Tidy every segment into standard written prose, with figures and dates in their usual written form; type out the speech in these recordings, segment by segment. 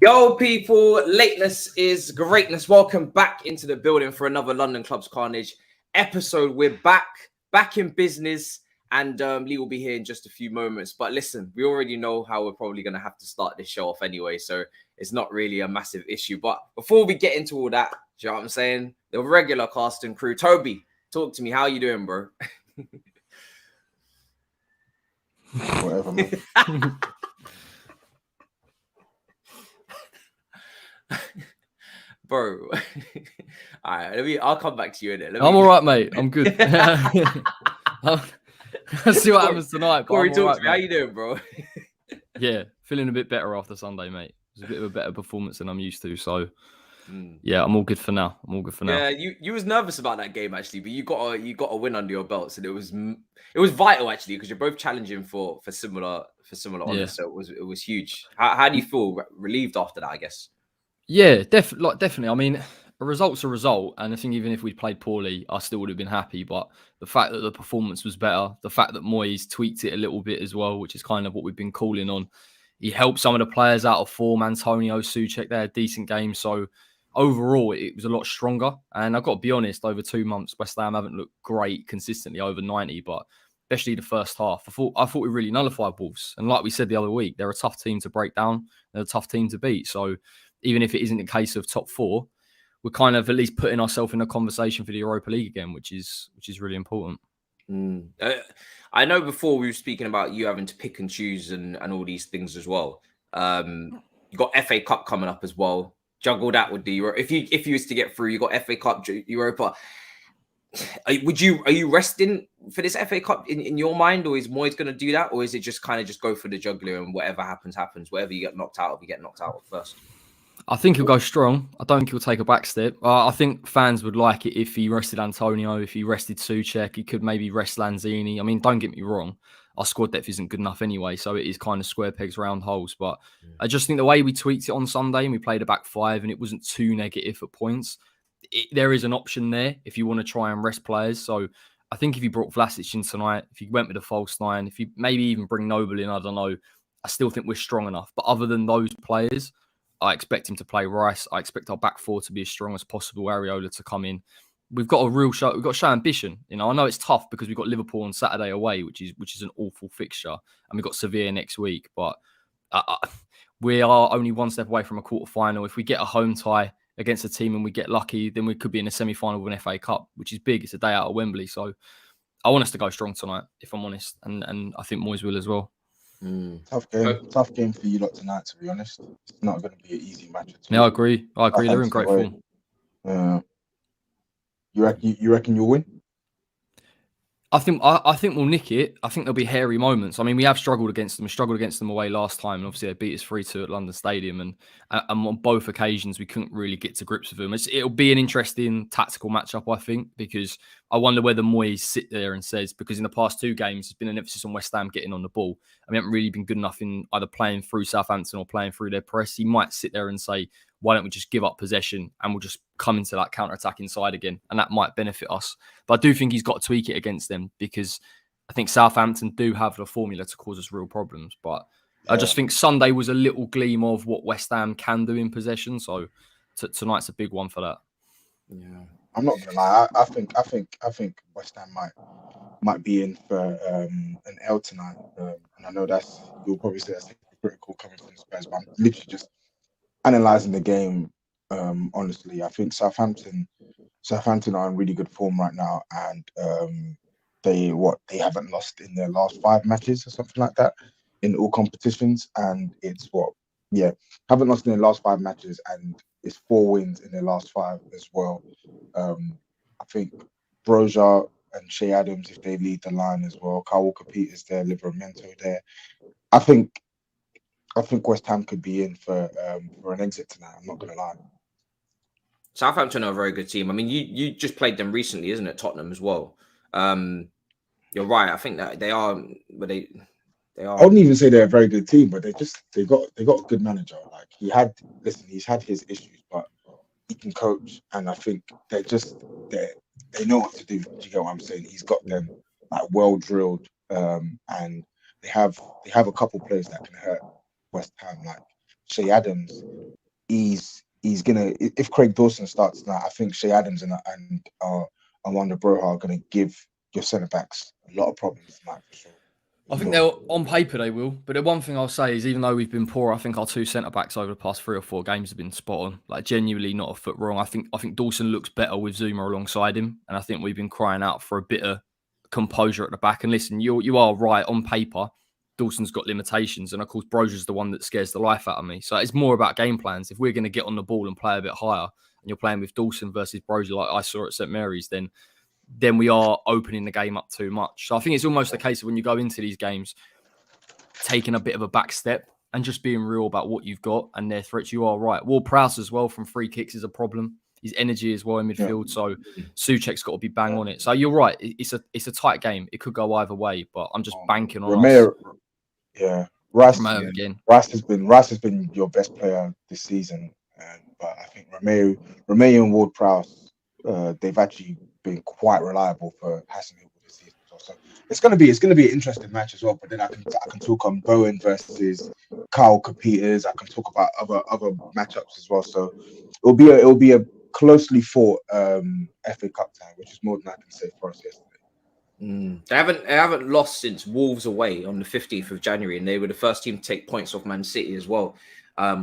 Yo, people, lateness is greatness. Welcome back into the building for another London Clubs Carnage episode. We're back in business, and Lee will be here in just a few moments. But listen, we already know how we're probably going to have to start this show off anyway, so it's not really a massive issue. But before we get into all that, do you know what I'm saying? The regular cast and crew. Toby, talk to me. How you doing, bro? Whatever, man. Bro, all right. I'll come back to you in it. I'm all right, mate. I'm good. Let's see what happens tonight. Corey, talk to me. How you doing, bro? Yeah, feeling a bit better after Sunday, mate. It was a bit of a better performance than I'm used to. So, yeah, I'm all good for now. Yeah, you was nervous about that game actually, but you got a win under your belts, and it was vital actually because you're both challenging for similar honors. Yeah. So it was huge. How do you feel? Relieved after that, I guess. Yeah, definitely. I mean, a result's a result, and I think even if we'd played poorly, I still would have been happy. But the fact that the performance was better, the fact that Moyes tweaked it a little bit as well, which is kind of what we've been calling on. He helped some of the players out of form. Antonio, Souček, they had decent games. So overall, it was a lot stronger. And I've got to be honest, over 2 months, West Ham haven't looked great consistently over 90, but especially the first half. I thought we really nullified Wolves. And like we said the other week, they're a tough team to break down. They're a tough team to beat. So even if it isn't a case of top four, we're kind of at least putting ourselves in a conversation for the Europa League again, which is really important. I know before we were speaking about you having to pick and choose and all these things as well. You got FA Cup coming up as well. Juggle that with the Euro. If you was to get through, you got FA Cup, Europa. Are you resting for this FA Cup in your mind, or is Moyes going to do that, or is it just kind of just go for the juggler and whatever happens? Whatever you get knocked out of, you get knocked out of first? I think he'll go strong. I don't think he'll take a back step. I think fans would like it if he rested Antonio, if he rested Souček. He could maybe rest Lanzini. I mean, don't get me wrong. Our squad depth isn't good enough anyway, so it is kind of square pegs, round holes. But I just think the way we tweaked it on Sunday and we played a back five and it wasn't too negative at points, there is an option there if you want to try and rest players. So I think if you brought Vlasic in tonight, if you went with a false nine, if you maybe even bring Noble in, I don't know, I still think we're strong enough. But other than those players, I expect him to play Rice. I expect our back four to be as strong as possible. Areola to come in. We've got a real show. We've got to show ambition. You know, I know it's tough because we've got Liverpool on Saturday away, which is an awful fixture, and we've got Sevilla next week. But we are only one step away from a quarter final. If we get a home tie against a team and we get lucky, then we could be in a semi-final of an FA Cup, which is big. It's a day out of Wembley, so I want us to go strong tonight, if I'm honest, and I think Moyes will as well. Tough game for you lot tonight, to be honest. It's not going to be an easy match at all. Yeah, I agree. They're in great form. You reckon you'll win? I think we'll nick it. I think there'll be hairy moments. I mean, we have struggled against them. We struggled against them away last time, and obviously they beat us 3-2 at London Stadium. And on both occasions, we couldn't really get to grips with them. It'll be an interesting tactical matchup, I think, because I wonder whether Moyes sit there and says, because in the past 2 games, there's been an emphasis on West Ham getting on the ball. And we haven't really been good enough in either playing through Southampton or playing through their press. He might sit there and say, why don't we just give up possession and we'll just come into that counter-attacking side again? And that might benefit us. But I do think he's got to tweak it against them because I think Southampton do have the formula to cause us real problems. But I just think Sunday was a little gleam of what West Ham can do in possession. So tonight's a big one for that. Yeah, I'm not gonna lie. I think West Ham might be in for an L tonight. And I know you'll probably say that's critical coming from Spurs, but I'm literally just analysing the game. Honestly, I think Southampton are in really good form right now, and they haven't lost in their last 5 matches or something like that in all competitions, and haven't lost in their last 5 matches, and it's 4 wins in their last 5 as well. I think Broja and Shea Adams, if they lead the line as well, Kyle Walker-Peters there, Livramento there. I think West Ham could be in for an exit tonight. I'm not going to lie. Southampton are a very good team. I mean, you just played them recently, isn't it? Tottenham as well. You're right. I think that they are, but they are. I wouldn't even say they're a very good team, but they got a good manager. Like he's had his issues, but he can coach, and I think they know what to do. Do you get what I'm saying? He's got them like well drilled, and they have a couple players that can hurt West Ham, like Shea Adams. he's gonna, if Craig Dawson starts tonight, I think Shea Adams and Wanda Broha are gonna give your centre backs a lot of problems tonight for sure. I think they'll, on paper they will, but the one thing I'll say is even though we've been poor, I think our two centre backs over the past 3 or 4 games have been spot on. Like genuinely not a foot wrong. I think Dawson looks better with Zuma alongside him, and I think we've been crying out for a bit of composure at the back. And listen, you are right, on paper Dawson's got limitations, and of course Brozier's the one that scares the life out of me. So it's more about game plans. If we're going to get on the ball and play a bit higher, and you're playing with Dawson versus Brozier like I saw at St Mary's, then we are opening the game up too much. So I think it's almost the case of when you go into these games, taking a bit of a back step and just being real about what you've got and their threats. You are right. Ward-Prowse as well from free kicks is a problem. His energy as well in midfield. So Souček's got to be bang on it. So you're right. It's a tight game. It could go either way, but I'm just banking on us. Yeah, Rice again. Rice has been your best player this season, but I think Romeo and Ward-Prowse, they've actually been quite reliable for Hassan this season. So it's gonna be an interesting match as well. But then I can talk on Bowen versus Kyle Peters. I can talk about other matchups as well. So it'll be a closely fought FA Cup tie, which is more than I can say for us yesterday. They haven't lost since Wolves away on the 15th of January, and they were the first team to take points off Man City as well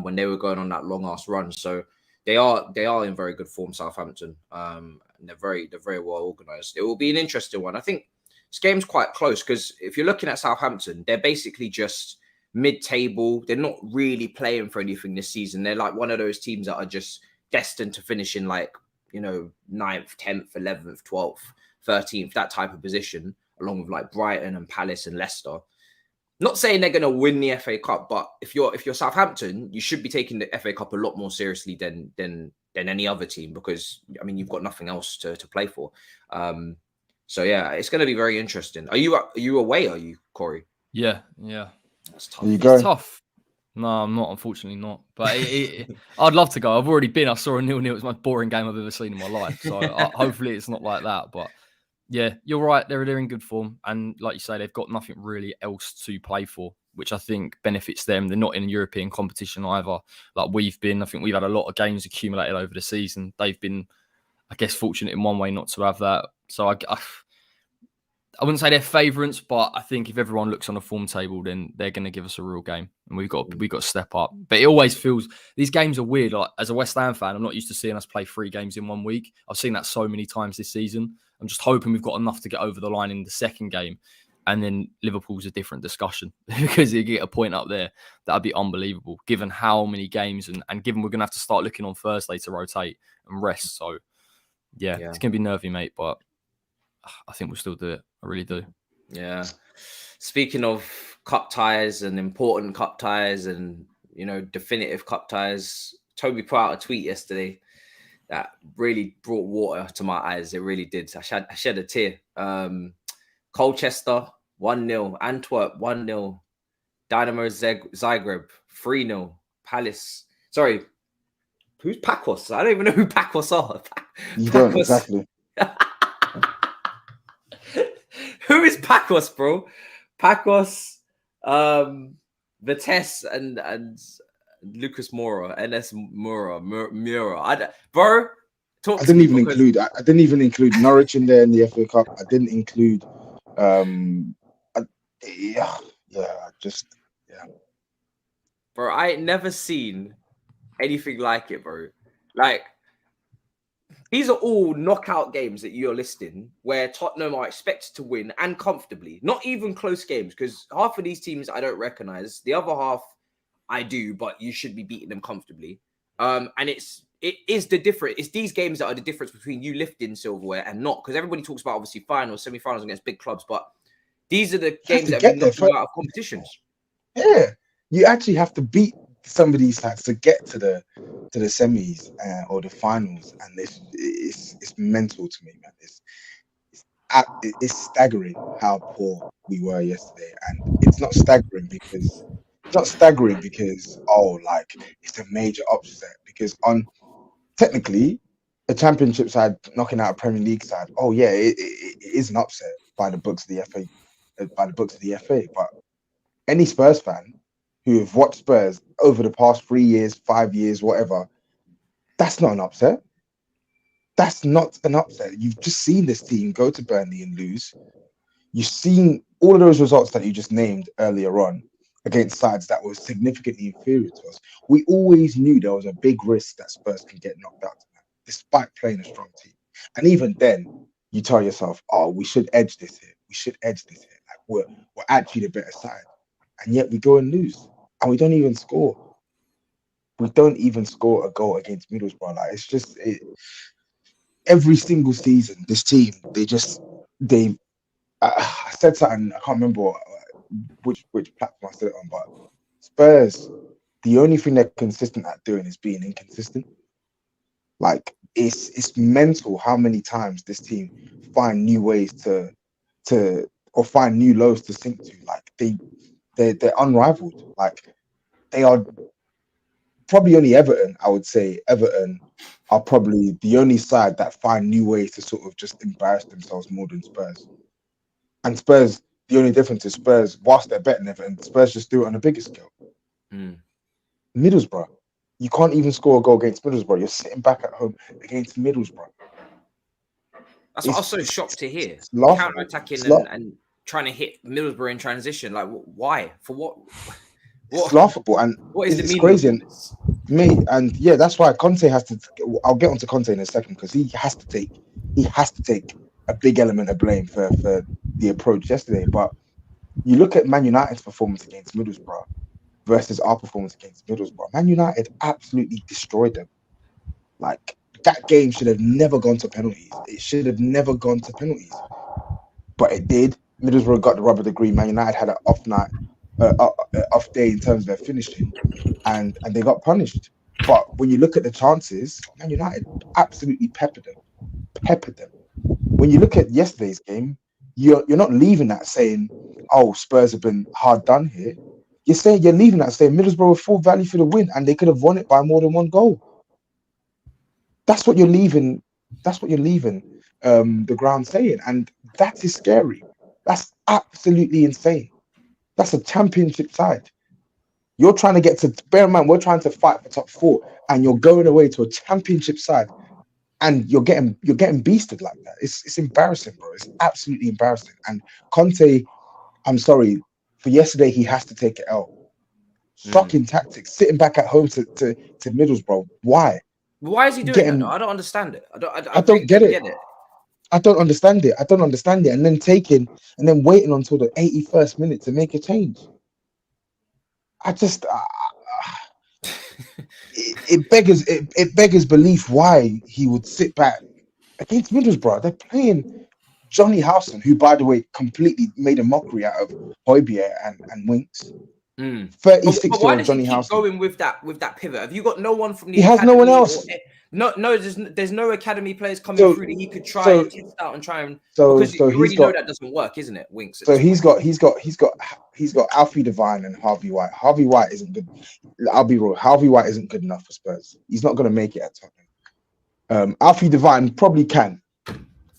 when they were going on that long ass run. So they are in very good form, Southampton. And they're very well organised. It will be an interesting one. I think this game's quite close because if you're looking at Southampton, they're basically just mid-table. They're not really playing for anything this season. They're like one of those teams that are just destined to finish in 9th, 10th, 11th, 12th, 13th, that type of position, along with like Brighton and Palace and Leicester. Not saying they're going to win the FA Cup, but if you're Southampton, you should be taking the FA Cup a lot more seriously than any other team because you've got nothing else to play for. So yeah, it's going to be very interesting. Are you away? Are you, Corey? Yeah. That's tough. It's tough. No, I'm not. Unfortunately, not. But I'd love to go. I've already been. I saw a 0-0. It was the most boring game I've ever seen in my life. So hopefully it's not like that. But yeah, you're right. They're in good form, and like you say, they've got nothing really else to play for, which I think benefits them. They're not in European competition either, like we've been. I think we've had a lot of games accumulated over the season. They've been, I guess, fortunate in one way not to have that. So I wouldn't say they're favourites, but I think if everyone looks on the form table, then they're going to give us a real game, and we've got to step up. But it always feels these games are weird. Like as a West Ham fan, I'm not used to seeing us play 3 games in 1 week. I've seen that so many times this season. I'm just hoping we've got enough to get over the line in the second game, and then Liverpool's a different discussion because you get a point up there. That'd be unbelievable, given how many games and given we're going to have to start looking on Thursday to rotate and rest. So yeah. It's going to be nervy, mate, but I think we'll still do it. I really do. Yeah. Speaking of cup ties and important cup ties and, definitive cup ties, Toby put out a tweet yesterday that really brought water to my eyes. It really did. I shed a tear. Colchester, 1-0. Antwerp, 1-0. Dynamo Zagreb, 3-0. Palace. Sorry. Who's Pacos? I don't even know who Pacos are. You don't, exactly. Who is Pacos, bro? Pacos, Vitesse, and Lucas Moura, NS Moura. Bro, I didn't even include Norwich in there in the FA Cup. I didn't include Bro, I ain't never seen anything like it, bro. Like, these are all knockout games that you're listing where Tottenham are expected to win and comfortably. Not even close games, because half of these teams I don't recognize. The other half I do, but you should be beating them comfortably. And it is the difference. It's these games that are the difference between you lifting silverware and not. Because everybody talks about obviously finals, semi-finals against big clubs, but these are the games that have been knocked out of competitions. Yeah, you actually have to beat some of these sides to get to the semis or the finals, and it's mental to me, man. It's staggering how poor we were yesterday, and it's not staggering because it's a major upset. Because technically a championship side knocking out a Premier League side, it is an upset by the books of the FA, but any Spurs fan who have watched Spurs over the past 3 years, 5 years, whatever, that's not an upset. That's not an upset. You've just seen this team go to Burnley and lose. You've seen all of those results that you just named earlier on against sides that were significantly inferior to us. We always knew there was a big risk that Spurs can get knocked out tonight, despite playing a strong team. And even then, you tell yourself, oh, we should edge this here. We should edge this here. Like we're actually the better side. And yet we go and lose. And we don't even score. We don't even score a goal against Middlesbrough. Like, it's just every single season, this team, I said something, I can't remember which platform I said it on, but Spurs, the only thing they're consistent at doing is being inconsistent. Like, it's mental how many times this team find new ways to or find new lows to sink to. Like, they're unrivaled. Like, they are probably only Everton, I would say. Everton are probably the only side that find new ways to sort of just embarrass themselves more than Spurs. And Spurs, the only difference is Spurs, whilst they're better than Everton, Spurs just do it on a bigger scale. Middlesbrough, you can't even score a goal against Middlesbrough. You're sitting back at home against Middlesbrough. That's what I was so shocked to hear. Counter-attacking and trying to hit Middlesbrough in transition. Like, why? For what? It's laughable, and what is it's crazy. And yeah, that's why Conte has to. I'll get onto Conte in a second, because he has to take a big element of blame for the approach yesterday. But you look at Man United's performance against Middlesbrough versus our performance against Middlesbrough. Man United absolutely destroyed them. Like, that game should have never gone to penalties. It should have never gone to penalties, but it did. Middlesbrough got the rubber degree. Man United had an off night, off day in terms of their finishing, and they got punished. But when you look at the chances, Man United absolutely peppered them. When you look at yesterday's game, you're not leaving that saying, oh, Spurs have been hard done here. You're leaving that saying Middlesbrough were full value for the win, and they could have won it by more than one goal. That's what you're leaving. The ground saying, and that is scary. That's absolutely insane. That's a championship side. You're trying to get to. Bear in mind, we're trying to fight for top 4, and you're going away to a championship side, and you're getting beasted like that. It's embarrassing, bro. It's absolutely embarrassing. And Conte, I'm sorry, for yesterday, he has to take it out. Shocking tactics. Sitting back at home to Middlesbrough. Why? Why is he doing that? I don't understand it. I don't get it. I don't understand it. And then waiting until the 81st minute to make a change. It beggars belief why he would sit back against Middlesbrough. They're playing Johnny Howson, who, by the way, completely made a mockery out of Højbjerg and Winks. 36-year-old Johnny Howson. Going with that pivot. Have you got no one from the? He has no one else. No. There's no academy players coming through that he could try and test out and try and. Because you already know that doesn't work, isn't it, Winks? So he's got Alfie Devine and Harvey White. Harvey White isn't good. I'll be real. Harvey White isn't good enough for Spurs. He's not going to make it at Tottenham. Alfie Devine probably can.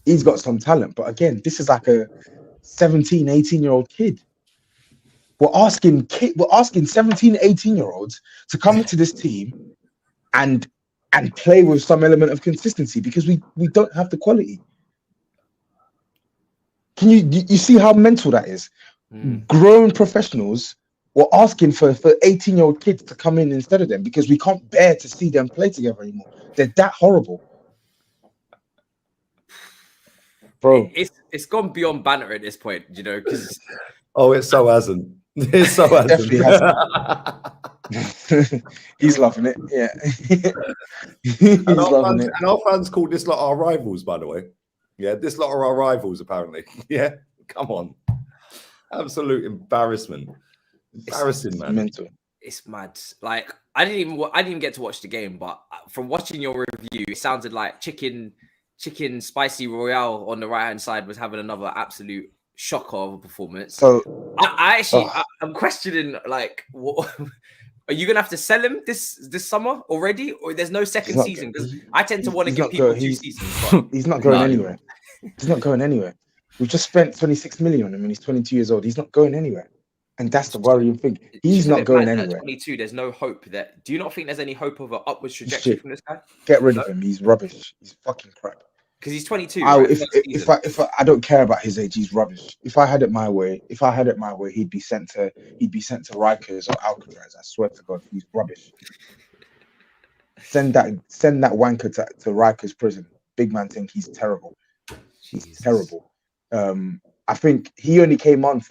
He's got some talent, but again, this is like a 17, 18-year-old kid. We're asking 17, 18-year-olds to come into this team and play with some element of consistency, because we don't have the quality. Can you see how mental that is? Grown professionals were asking for 18-year-old kids to come in instead of them, because we can't bear to see them play together anymore. They're that horrible. Bro, it's gone beyond banter at this point, you know, because it so hasn't. It so hasn't. Definitely hasn't. He's loving it. Yeah. He's loving it. And our fans call this lot our rivals, by the way. Yeah, this lot are our rivals, apparently. Yeah, come on. Absolute embarrassment. Embarrassing, man. Mental. It's mad. Like, I didn't even get to watch the game, but from watching your review, it sounded like chicken spicy royale on the right hand side was having another absolute shocker of a performance. So I'm questioning, like, what are you gonna have to sell him this summer already, or there's no second season? Because I tend to want to give people 2 seasons. But he's not going anywhere. He's not going anywhere. We've just spent 26 million on him, and he's 22 years old. He's not going anywhere, And that's the worrying thing. He's Just a not bit going mad that anywhere. 22, there's no hope that. Do you not think there's any hope of an upwards He's trajectory shit. from this guy? Get rid of him. He's rubbish. He's fucking crap. Because he's 22, right? If I don't care about his age, he's rubbish. If I had it my way, he'd be sent to Rikers or Alcatraz. I swear to God, he's rubbish. Send that wanker to Rikers prison. Big man think he's terrible. He's terrible. I think he only came on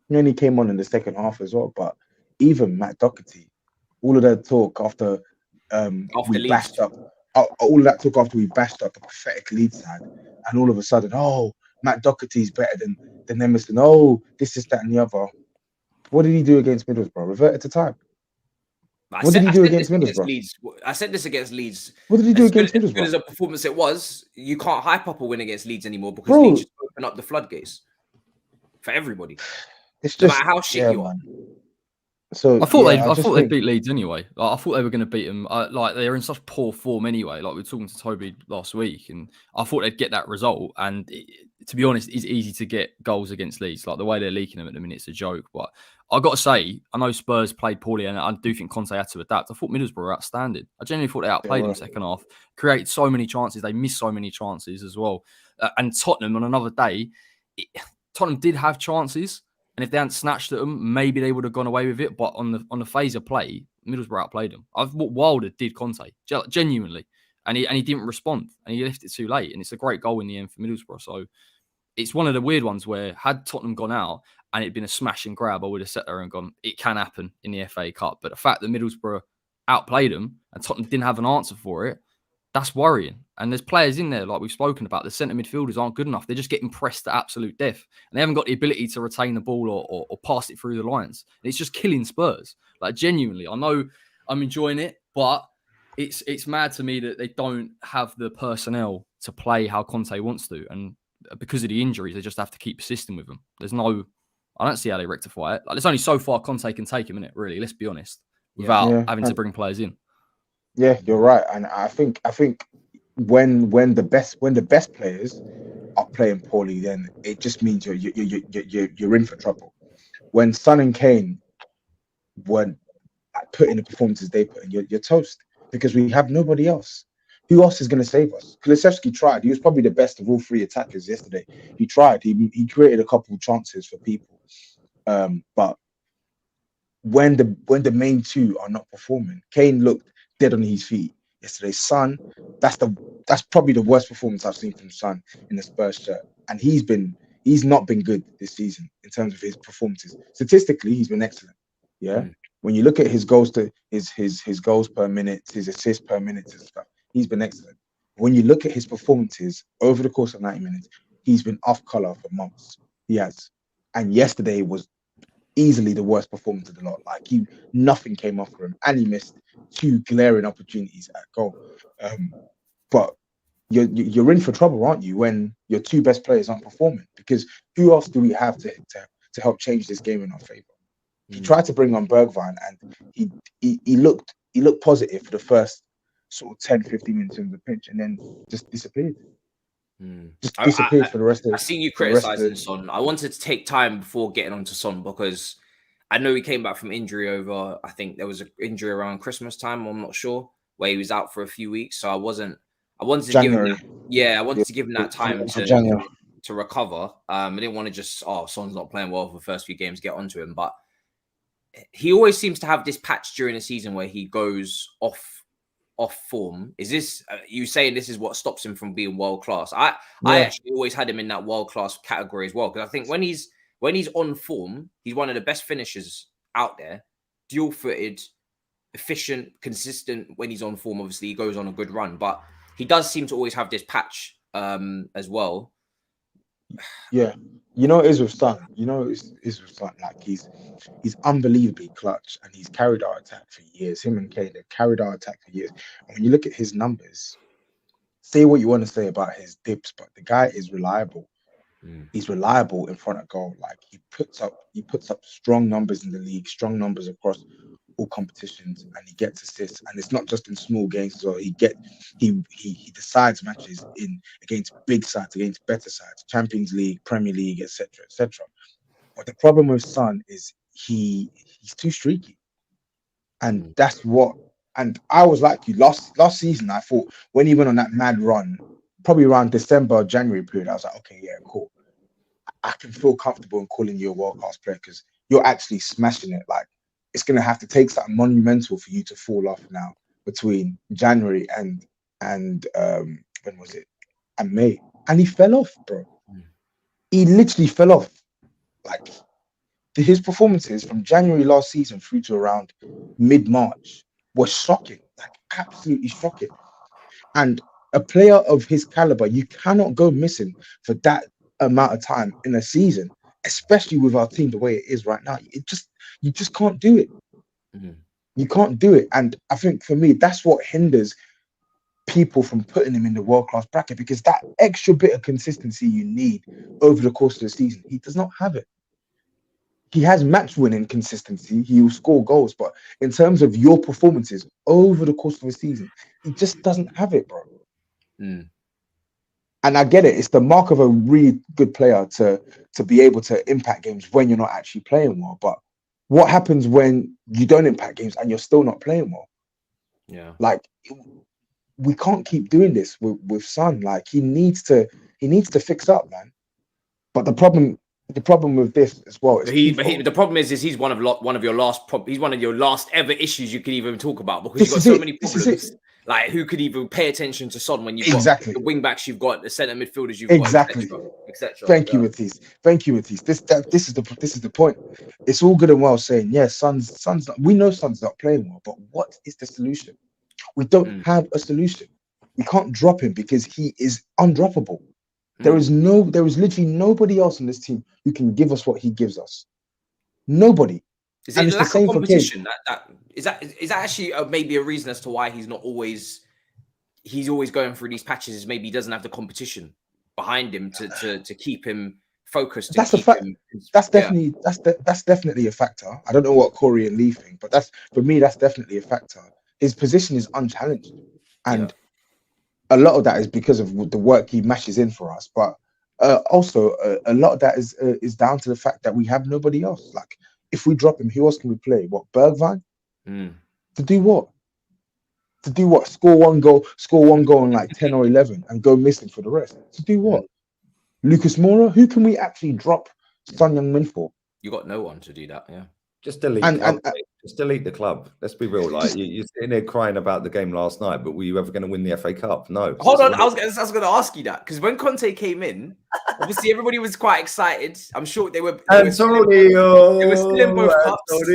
in the second half as well. But even Matt Doherty, all of that talk after we bashed up. All of that talk after we bashed up a pathetic lead side, and all of a sudden, oh, Matt Doherty's better than Emerson. Oh, this is that and the other. What did he do against Middlesbrough? Reverted to type. What did he do against Middlesbrough? I said this against Leeds. What did he do against As Middlesbrough? good as a performance it was, you can't hype up a win against Leeds anymore because Leeds just open up the floodgates for everybody. It's no just matter how shit you are. So I thought they'd beat Leeds anyway. Like, I thought they were going to beat them. Like they're in such poor form anyway. Like we were talking to Toby last week, and I thought they'd get that result. And to be honest, it's easy to get goals against Leeds. Like the way they're leaking them at the minute, it's a joke. But I got to say, I know Spurs played poorly, and I do think Conte had to adapt. I thought Middlesbrough were outstanding. I genuinely thought they outplayed them second half. Created so many chances. They missed so many chances as well. And Tottenham on another day, Tottenham did have chances. And if they hadn't snatched at them, maybe they would have gone away with it. But on the phase of play, Middlesbrough outplayed them. I thought Wilder did Conte, genuinely. And he didn't respond. And he left it too late. And it's a great goal in the end for Middlesbrough. So it's one of the weird ones where had Tottenham gone out and it'd been a smash and grab, I would have sat there and gone, it can happen in the FA Cup. But the fact that Middlesbrough outplayed them and Tottenham didn't have an answer for it, that's worrying. And there's players in there, like we've spoken about, the centre midfielders aren't good enough. They're just getting pressed to absolute death. And they haven't got the ability to retain the ball or pass it through the lines. And it's just killing Spurs. Like, genuinely, I know I'm enjoying it, but it's mad to me that they don't have the personnel to play how Conte wants to. And because of the injuries, they just have to keep persisting with them. I don't see how they rectify it. Like, there's only so far Conte can take him, innit, really? Let's be honest. Without having to bring players in. Yeah, you're right, and I think when the best players are playing poorly, then it just means you're in for trouble. When Son and Kane weren't putting the performances they put in, you're toast because we have nobody else. Who else is going to save us? Kulusevski tried. He was probably the best of all three attackers yesterday. He tried. He created a couple of chances for people, but when the main two are not performing, Kane looked dead on his feet yesterday. Son, that's probably the worst performance I've seen from Son in the Spurs shirt, and he's not been good this season in terms of his performances. Statistically, he's been excellent. Yeah, when you look at his goals to his goals per minute, his assists per minute and stuff, he's been excellent. When you look at his performances over the course of 90 minutes, he's been off color for months. He has, and yesterday was easily the worst performance of the lot. Like nothing came off for him, and he missed two glaring opportunities at goal. But you're in for trouble, aren't you, when your two best players aren't performing? Because who else do we have to help change this game in our favor? He tried to bring on Bergwijn, and he looked positive for the first sort of 10-15 minutes of the pitch, and then just disappeared. Just disappeared for the rest of. I seen you criticizing Son. I wanted to take time before getting onto Son because I know he came back from injury over. I think there was an injury around Christmas time. I'm not sure, where he was out for a few weeks. So I wanted to January. give him that time to recover. I didn't want to just Son's not playing well for the first few games, get onto him. But he always seems to have this patch during the season where he goes off form. Is this you saying this is what stops him from being world class? I actually always had him in that world class category as well, because I think when he's on form, he's one of the best finishers out there. Dual footed, efficient, consistent. When he's on form, obviously he goes on a good run, but he does seem to always have this patch as well. Yeah, you know, it is with Son. You know, it's with Son. Like he's unbelievably clutch, and he's carried our attack for years. Him and Kane have carried our attack for years. And when you look at his numbers, say what you want to say about his dips, but the guy is reliable. He's reliable in front of goal. Like he puts up strong numbers in the league, strong numbers across all competitions, and he gets assists. And it's not just in small games as well. He decides matches against big sides, against better sides, Champions League, Premier League, etc., etc. But the problem with Son is he's too streaky, and that's what. And I was like you last season. I thought when he went on that mad run, probably around December, January period, I was like, okay, yeah, cool. I can feel comfortable in calling you a world-class player because you're actually smashing it. Like, it's gonna have to take something monumental for you to fall off now between January and when was it? And May. And he fell off, bro. He literally fell off. Like, his performances from January last season through to around mid-March were shocking, like absolutely shocking. And a player of his caliber, you cannot go missing for that amount of time in a season, especially with our team the way it is right now. You just can't do it. You can't do it. And I think for me, that's what hinders people from putting him in the world-class bracket, because that extra bit of consistency you need over the course of the season, he does not have it. He has match-winning consistency. He will score goals, but in terms of your performances over the course of the season, he just doesn't have it, bro. And I get it. It's the mark of a really good player to be able to impact games when you're not actually playing well. But what happens when you don't impact games and you're still not playing well? Yeah. Like, we can't keep doing this with Son. Like, he needs to fix up, man. But the problem with this as well is the problem is he's one of your last he's one of your last ever issues you could even talk about, because you've got so many problems. Like, who could even pay attention to Son when you've got the wing backs you've got, the centre midfielders you've got, etc. Thank you, Matisse. Thank you, Matisse. This is the point. It's all good and well saying, yeah, Son's not, we know Son's not playing well, but what is the solution? We don't have a solution. We can't drop him because he is undroppable. There is literally nobody else on this team who can give us what he gives us. Nobody. Is it lack of competition? Is that actually maybe a reason as to why he's always going through these patches? Is maybe he doesn't have the competition behind him to keep him focused. That's a fact. That's definitely a factor. I don't know what Corey and Lee think, but that's definitely a factor. His position is unchallenged, and a lot of that is because of the work he mashes in for us. But also a lot of that is down to the fact that we have nobody else. Like, if we drop him, who else can we play? What, Bergwijn? To do what? To do what? Score one goal in like 10 or 11 and go missing for the rest. To do what? Lucas Moura? Who can we actually drop Son Heung-min for? You got no one to do that, yeah. Just delete just delete the club. Let's be real. Like, you're sitting there crying about the game last night, but were you ever going to win the FA Cup? No. Hold on, I was going to ask you that, because when Conte came in, obviously everybody was quite excited. I'm sure they were still in both cups.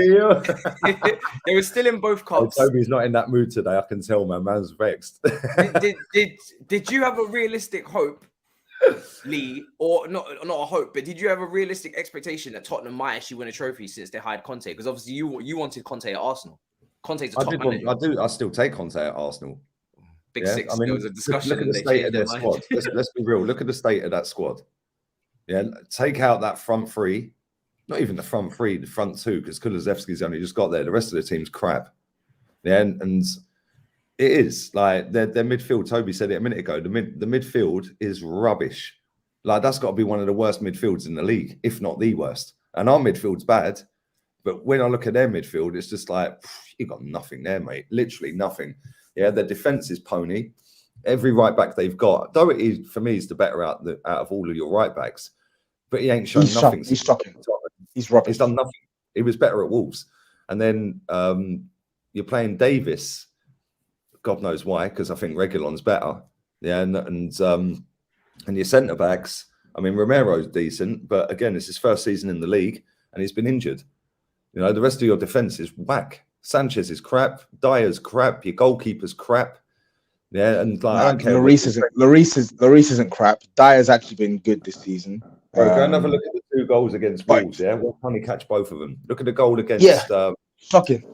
They were still in both cups. Toby's not in that mood today. I can tell, man. Man's vexed. Did you have a realistic hope, Lee, or not a hope, but did you have a realistic expectation that Tottenham might actually win a trophy since they hired Conte? Because obviously you wanted Conte at Arsenal. Conte's a top manager. I still take Conte at Arsenal. Big Six. I mean, there was a discussion. Look at the state of their squad. Let's be real. Look at the state of that squad. Yeah, take out that front three. Not even the front three, the front two, because Kulusevski's only just got there. The rest of the team's crap. Yeah, and it is like their midfield. Toby said it a minute ago. The midfield is rubbish. Like, that's got to be one of the worst midfields in the league, if not the worst. And our midfield's bad, but when I look at their midfield, it's just like, you got nothing there, mate. Literally nothing. Yeah, their defense is pony. Every right back they've got, Doherty for me is the better out of all of your right backs, but he ain't shown nothing. He's shocking. He's rubbish. He's done nothing. He was better at Wolves, and then you're playing Davis. God knows why, because I think Reguilon's better. Yeah, and your centre backs. I mean, Romero's decent, but again, it's his first season in the league, and he's been injured. You know, the rest of your defence is whack. Sanchez is crap. Dyer's crap. Your goalkeeper's crap. Yeah, and like, I don't care. Lloris isn't crap. Dyer's actually been good this season. Bro, go and have a look at the 2 goals against Wolves. Yeah, what time he catch both of them? Look at the goal against. Shocking.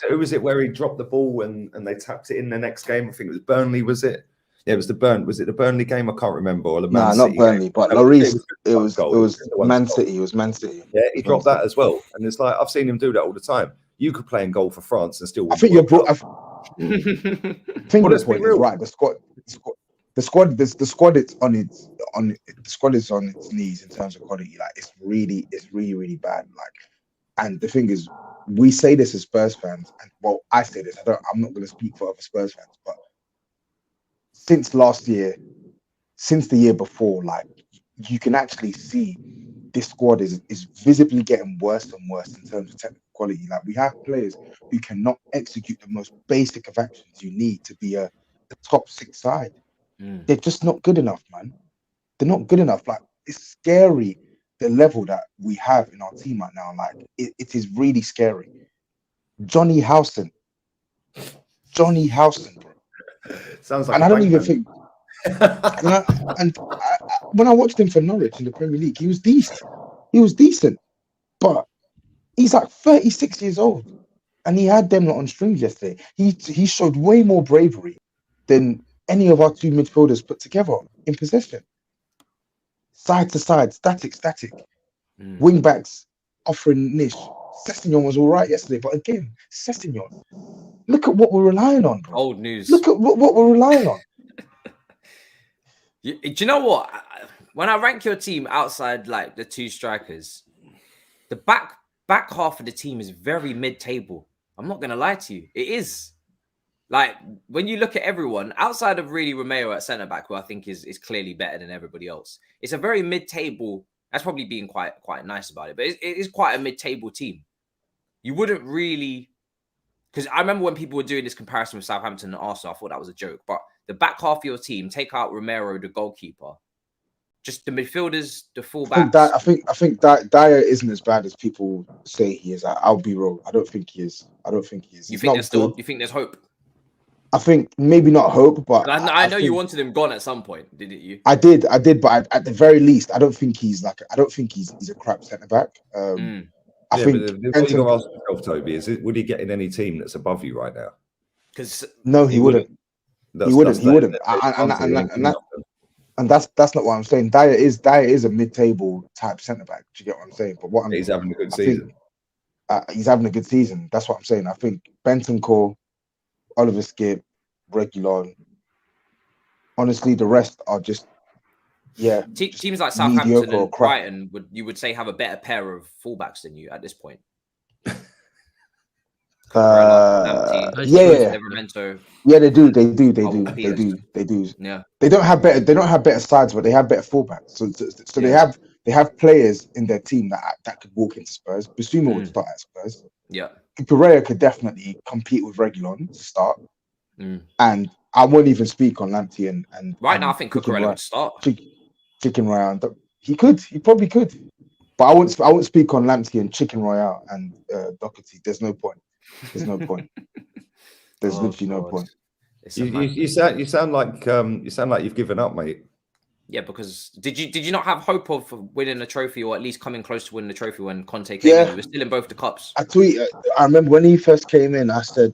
Who was it where he dropped the ball and they tapped it in the next game? I think it was Burnley, was it? Yeah, it was was it the Burnley game? I can't remember. Or the Man City not Burnley, game. But Lloris, it was Man City. It was Man City. Yeah, he dropped that as well. And it's like, I've seen him do that all the time. You could play in goal for France and still. I think you're brought. I think the point is right. The squad is on its knees in terms of quality. Like, it's really bad. Like, And the thing is, we say this as Spurs fans, and well, I say this. I'm not going to speak for other Spurs fans, but since last year, since the year before, like you can actually see this squad is visibly getting worse and worse in terms of technical quality. Like we have players who cannot execute the most basic of actions you need to be a top 6 side. They're just not good enough, man. They're not good enough. Like it's scary the level that we have in our team right now. Like it is really scary. Johnny Howson, bro. Sounds like And a I don't bank even man. think. When I watched him for Norwich in the Premier League, he was decent. But he's like 36 years old, and he had them on strings yesterday. He showed way more bravery than any of our 2 midfielders put together in possession. Side to side, static. Wing backs offering niche. Sessegnon was all right yesterday, but again, Sessegnon. Look at what we're relying on, bro. Old news. Look at what we're relying on. Do you know what? When I rank your team outside like the 2 strikers, the back half of the team is very mid-table. I'm not gonna lie to you. It is. Like when you look at everyone outside of really Romeo at centre back, who I think is clearly better than everybody else, it's a very mid-table. That's probably being quite nice about it, but it is quite a mid-table team. You wouldn't really, because I remember when people were doing this comparison with Southampton and Arsenal, I thought that was a joke. But the back half of your team, take out Romero, the goalkeeper, just the midfielders, the fullbacks. I think Dyer isn't as bad as people say he is. I'll be real. I don't think he is. You think there's hope? I think maybe not hope, but I know you wanted him gone at some point, didn't you? I did, but at the very least, I don't think he's a crap centre back. I think. But what you got to ask yourself, Toby, is would he get in any team that's above you right now? Because no, he wouldn't. He wouldn't. And that's not what I'm saying. Dyer is a mid-table type centre back. Do you get what I'm saying? But he's having a good season. He's having a good season. That's what I'm saying. I think Bentancur, Oliver Skip, Reguilon. Honestly, the rest are just teams like Southampton and Brighton you would say have a better pair of fullbacks than you at this point. Yeah, they do. Yeah, they don't have better sides, but they have better fullbacks. So they have players in their team that could walk into Spurs. Bissouma would start at Spurs. Yeah, Pereira could definitely compete with Reguilon to start. And I won't even speak on Lamptey and right now I think Cucurella would start. Chicken Royale. He probably could. But I won't speak on Lamptey and Chicken Royale and Doherty. There's no point. There's literally no point. You sound like you've given up, mate. Yeah, because did you not have hope of winning a trophy or at least coming close to winning the trophy when Conte came in? You were still in both the cups. I remember when he first came in, I said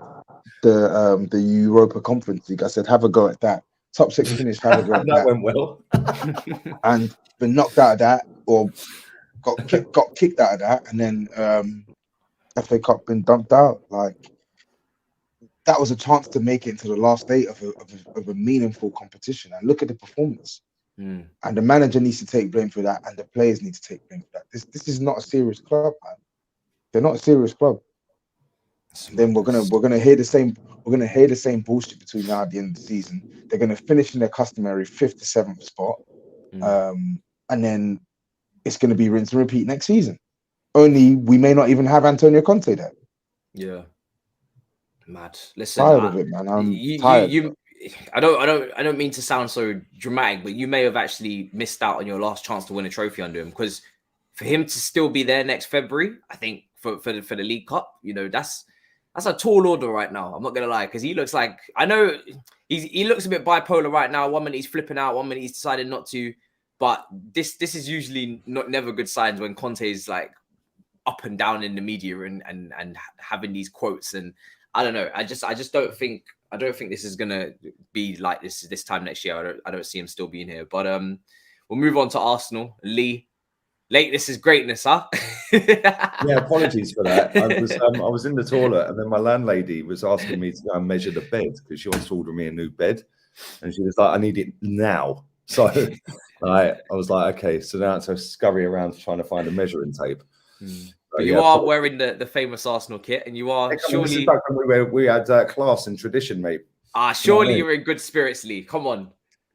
the Europa Conference League. I said have a go at that. Top 6 finish, have a go at that. That went well. And been knocked out of that, or got kicked out of that, and then FA Cup been dumped out. Like that was a chance to make it into the last 8 of a meaningful competition. And look at the performance. And the manager needs to take blame for that, and the players need to take blame for that. This is not a serious club, man. They're not a serious club. Then we're gonna hear the same bullshit between now and the end of the season. They're gonna finish in their customary 5th to 7th spot, and then it's gonna be rinse and repeat next season. Only we may not even have Antonio Conte there. Yeah, mad. Listen, tired of it, man. I'm tired. I don't mean to sound so dramatic, but you may have actually missed out on your last chance to win a trophy under him, because for him to still be there next February, I think for the League Cup, that's a tall order right now. I'm not gonna lie, because he looks like, I know he looks a bit bipolar right now. One minute he's flipping out, one minute he's decided not to. But this is usually never good signs when Conte is like up and down in the media and having these quotes. And I don't know. I just don't think this is gonna be like this time next year. I don't see him still being here. But we'll move on to Arsenal. Lee, lateness is greatness, huh? Yeah, apologies for that. I was in the toilet, and then my landlady was asking me to go and measure the bed because she wants to order me a new bed, and she was like, "I need it now." So I was like, "Okay." So now I scurry around trying to find a measuring tape. But you are wearing the famous Arsenal kit, and you are surely. We had class and tradition, mate. Surely you're in good spirits, Lee. Come on.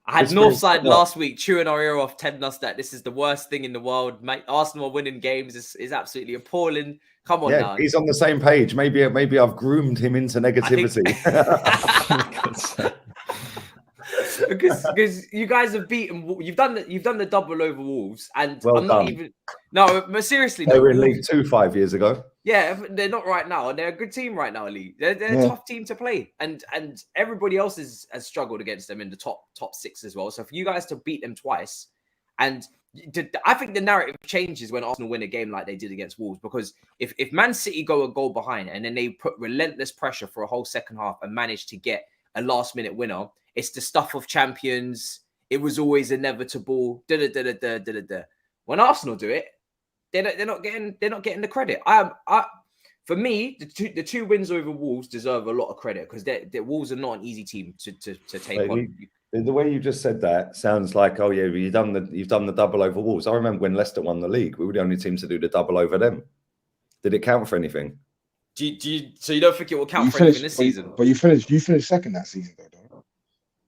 I had Northside last week chewing our ear off, telling us that this is the worst thing in the world. Mate, Arsenal winning games is absolutely appalling. Come on now. He's on the same page. Maybe I've groomed him into negativity. because you guys have beaten. You've done the double over Wolves, and well I'm done. not even. No, but seriously, they were in League 2 5 years ago. Yeah, they're not right now, and they're a good team right now, Lee. They're a tough team to play, and everybody else has struggled against them in the top 6 as well. So for you guys to beat them twice, and I think the narrative changes when Arsenal win a game like they did against Wolves, because if Man City go a goal behind and then they put relentless pressure for a whole second half and manage to get a last-minute winner, it's the stuff of champions. It was always inevitable. When Arsenal do it, they're not getting the credit. For me, the two wins over Wolves deserve a lot of credit, because the Wolves are not an easy team to take on. The way you just said that sounds like, oh yeah, you've done the double over Wolves. I remember when Leicester won the league, we were the only team to do the double over them. Did it count for anything? So you don't think it will count for anything this season? But you finished second that season, though.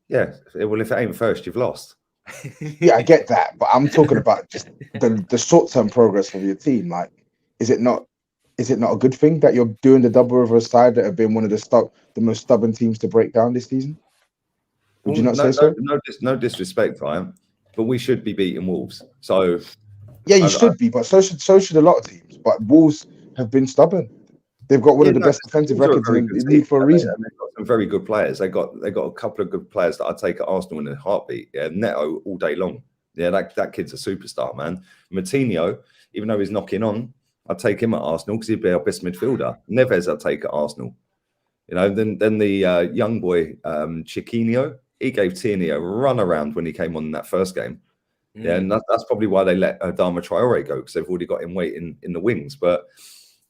Yeah. Well, if it ain't first, you've lost. Yeah, I get that, but I'm talking about just the short-term progress of your team. Like, is it not a good thing that you're doing the double over a side that have been one of the most stubborn teams to break down this season? Would you not say so? No disrespect, Ryan, but we should be beating Wolves. So yeah, you should be, but so should a lot of teams. But Wolves have been stubborn. They've got one of the best defensive records in the league for a reason. They've got some very good players. They got a couple of good players that I'd take at Arsenal in a heartbeat. Yeah, Neto all day long. Yeah, that kid's a superstar, man. Martinho, even though he's knocking on, I'd take him at Arsenal because he'd be our best midfielder. Neves I'd take at Arsenal. You know, then the young boy Chiquinho, he gave Tierney a run around when he came on in that first game. Yeah, and that's probably why they let Adama Traore go, because they've already got him waiting in the wings. But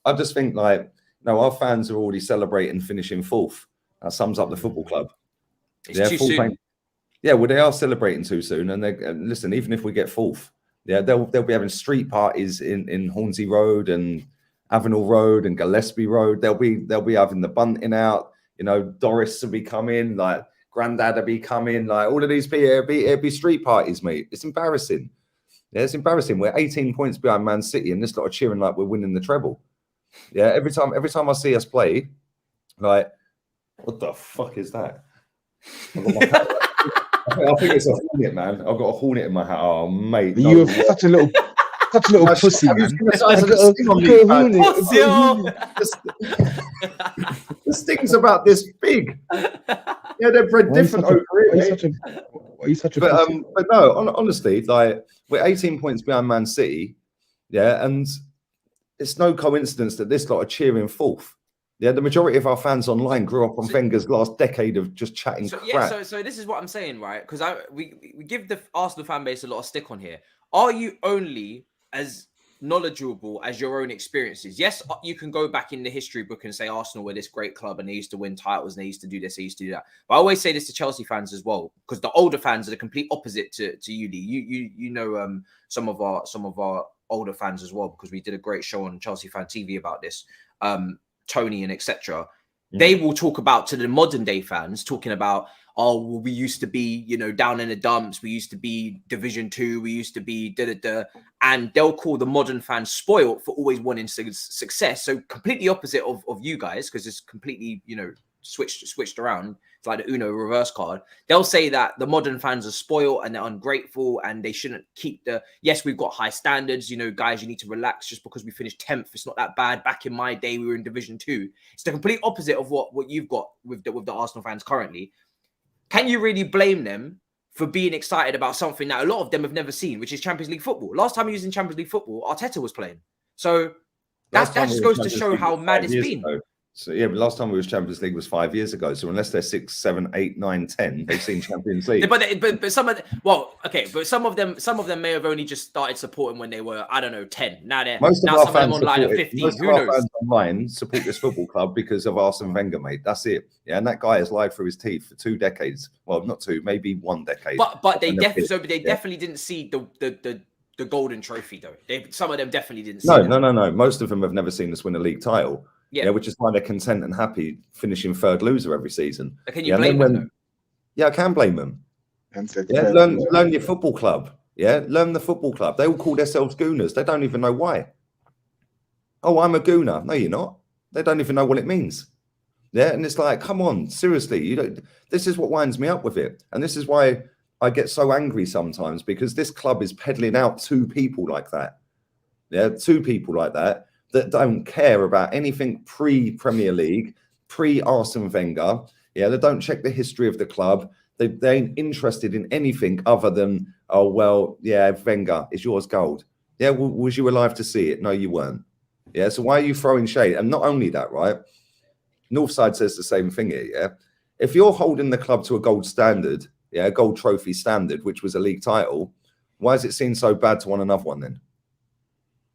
I just think, like, no, our fans are already celebrating finishing fourth. That sums up the football club. It's too soon. Yeah, well, they are celebrating too soon. And listen, even if we get fourth, yeah, they'll be having street parties in Hornsey Road and Avenel Road and Gillespie Road. They'll be having the bunting out. You know, Doris will be coming, like Grandad will be coming, like all of these be street parties, mate. It's embarrassing. Yeah, it's embarrassing. We're 18 points behind Man City, and this lot of cheering like we're winning the treble. Yeah, every time I see us play, like, what the fuck is that? I think it's a hornet, man. I've got a hornet in my hat. Oh, mate, you're such a little pussy, man. This thing's about this big. Yeah, they're bred different over here. Why are you such a pussy? But no, honestly, like, we're 18 points behind Man City. Yeah, and it's no coincidence that this lot are cheering fourth. Yeah, the majority of our fans online grew up on Wenger's last decade of just chatting crap. Yeah, so this is what I'm saying, right? Because we give the Arsenal fan base a lot of stick on here. Are you only as knowledgeable as your own experiences? Yes, you can go back in the history book and say Arsenal were this great club and they used to win titles and they used to do this, they used to do that. But I always say this to Chelsea fans as well, because the older fans are the complete opposite to you, Lee. You know some of our older fans as well, because we did a great show on Chelsea Fan TV about this. Tony and etc. They will talk about, to the modern day fans, talking about, oh, well, we used to be, you know, down in the dumps. We used to be Division 2. We used to be and they'll call the modern fans spoiled for always wanting success. So completely opposite of you guys, because it's completely, you know, switched around. It's like the Uno reverse card. They'll say that the modern fans are spoiled and they're ungrateful and they shouldn't keep yes, we've got high standards. You know, guys, you need to relax just because we finished 10th. It's not that bad. Back in my day, we were in Division 2. It's the complete opposite of what you've got with the Arsenal fans currently. Can you really blame them for being excited about something that a lot of them have never seen, which is Champions League football? Last time he was in Champions League football, Arteta was playing. So that just goes to show how mad it's been. So yeah, but last time we was Champions League was 5 years ago. So unless they're 6, 7, 8, 9, 10, they've seen Champions League. but some of them may have only just started supporting when they were, I don't know, 10. Now some of them online are 15. Most of our fans online support this football club because of Arsene Wenger, mate. That's it. Yeah, and that guy has lied through his teeth for 2 decades. Well, not 2, maybe 1 decade. But they definitely didn't see the the golden trophy though. Some of them definitely didn't see No. Most of them have never seen us win a league title. Yeah, which is why they're content and happy finishing third loser every season. But can you blame them? Yeah, I can blame them. Yeah, learn your football club. Yeah, learn the football club. They all call themselves Gooners. They don't even know why. Oh, I'm a Gooner. No, you're not. They don't even know what it means. Yeah, and it's like, come on, seriously. You don't. This is what winds me up with it, and this is why I get so angry sometimes, because this club is peddling out two people like that. Yeah, two people like that don't care about anything pre-Premier League, pre-Arsene Wenger. Yeah, they don't check the history of the club. They ain't interested in anything other than, oh, well, yeah, Wenger, is yours gold. Yeah, well, was you alive to see it? No, you weren't. Yeah, so why are you throwing shade? And not only that, right? Northside says the same thing here, yeah? If you're holding the club to a gold standard, yeah, a gold trophy standard, which was a league title, why is it seen so bad to want another one then?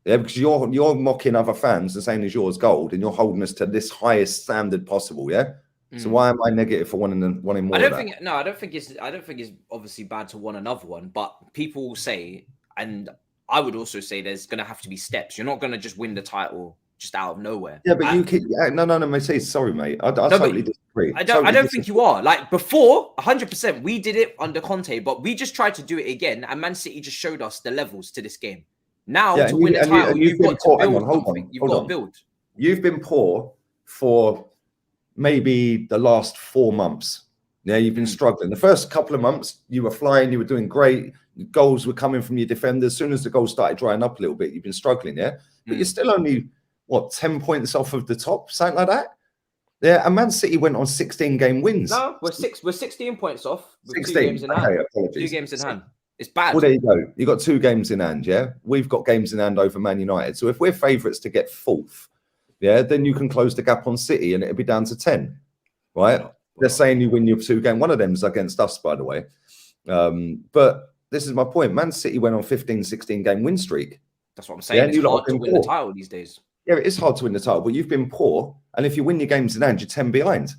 Yeah, because you're mocking other fans and saying is yours gold, and you're holding us to this highest standard possible, yeah? So why am I negative for wanting more? I don't think it's obviously bad to want another one, but people will say, and I would also say, there's going to have to be steps. You're not going to just win the title just out of nowhere. Yeah, but you keep no, Matisse, sorry, mate. I totally disagree. I don't think you are. Like before, 100%, we did it under Conte, but we just tried to do it again, and Man City just showed us the levels to this game. Now to win a title, you've got to build something. You've got to build. You've been poor for maybe the last 4 months. Yeah, you've been struggling. The first couple of months, you were flying, you were doing great. Goals were coming from your defenders. As soon as the goals started drying up a little bit, you've been struggling, yeah? But you're still only, 10 points off of the top, something like that? Yeah, and Man City went on 16-game wins. No, we're 16 points off. With 16. 2 games in hand. Apologies. 2 games in hand. It's bad. Well, there you go. You got 2 games in hand, yeah? We've got games in hand over Man United. So if we're favourites to get 4th, yeah, then you can close the gap on City and it'll be down to 10, right? They're saying you win your 2 games. One of them's against us, by the way. But this is my point. Man City went on 15, 16-game win streak. That's what I'm saying. It's hard to win the title these days. Yeah, it is hard to win the title, but you've been poor. And if you win your games in hand, you're 10 behind.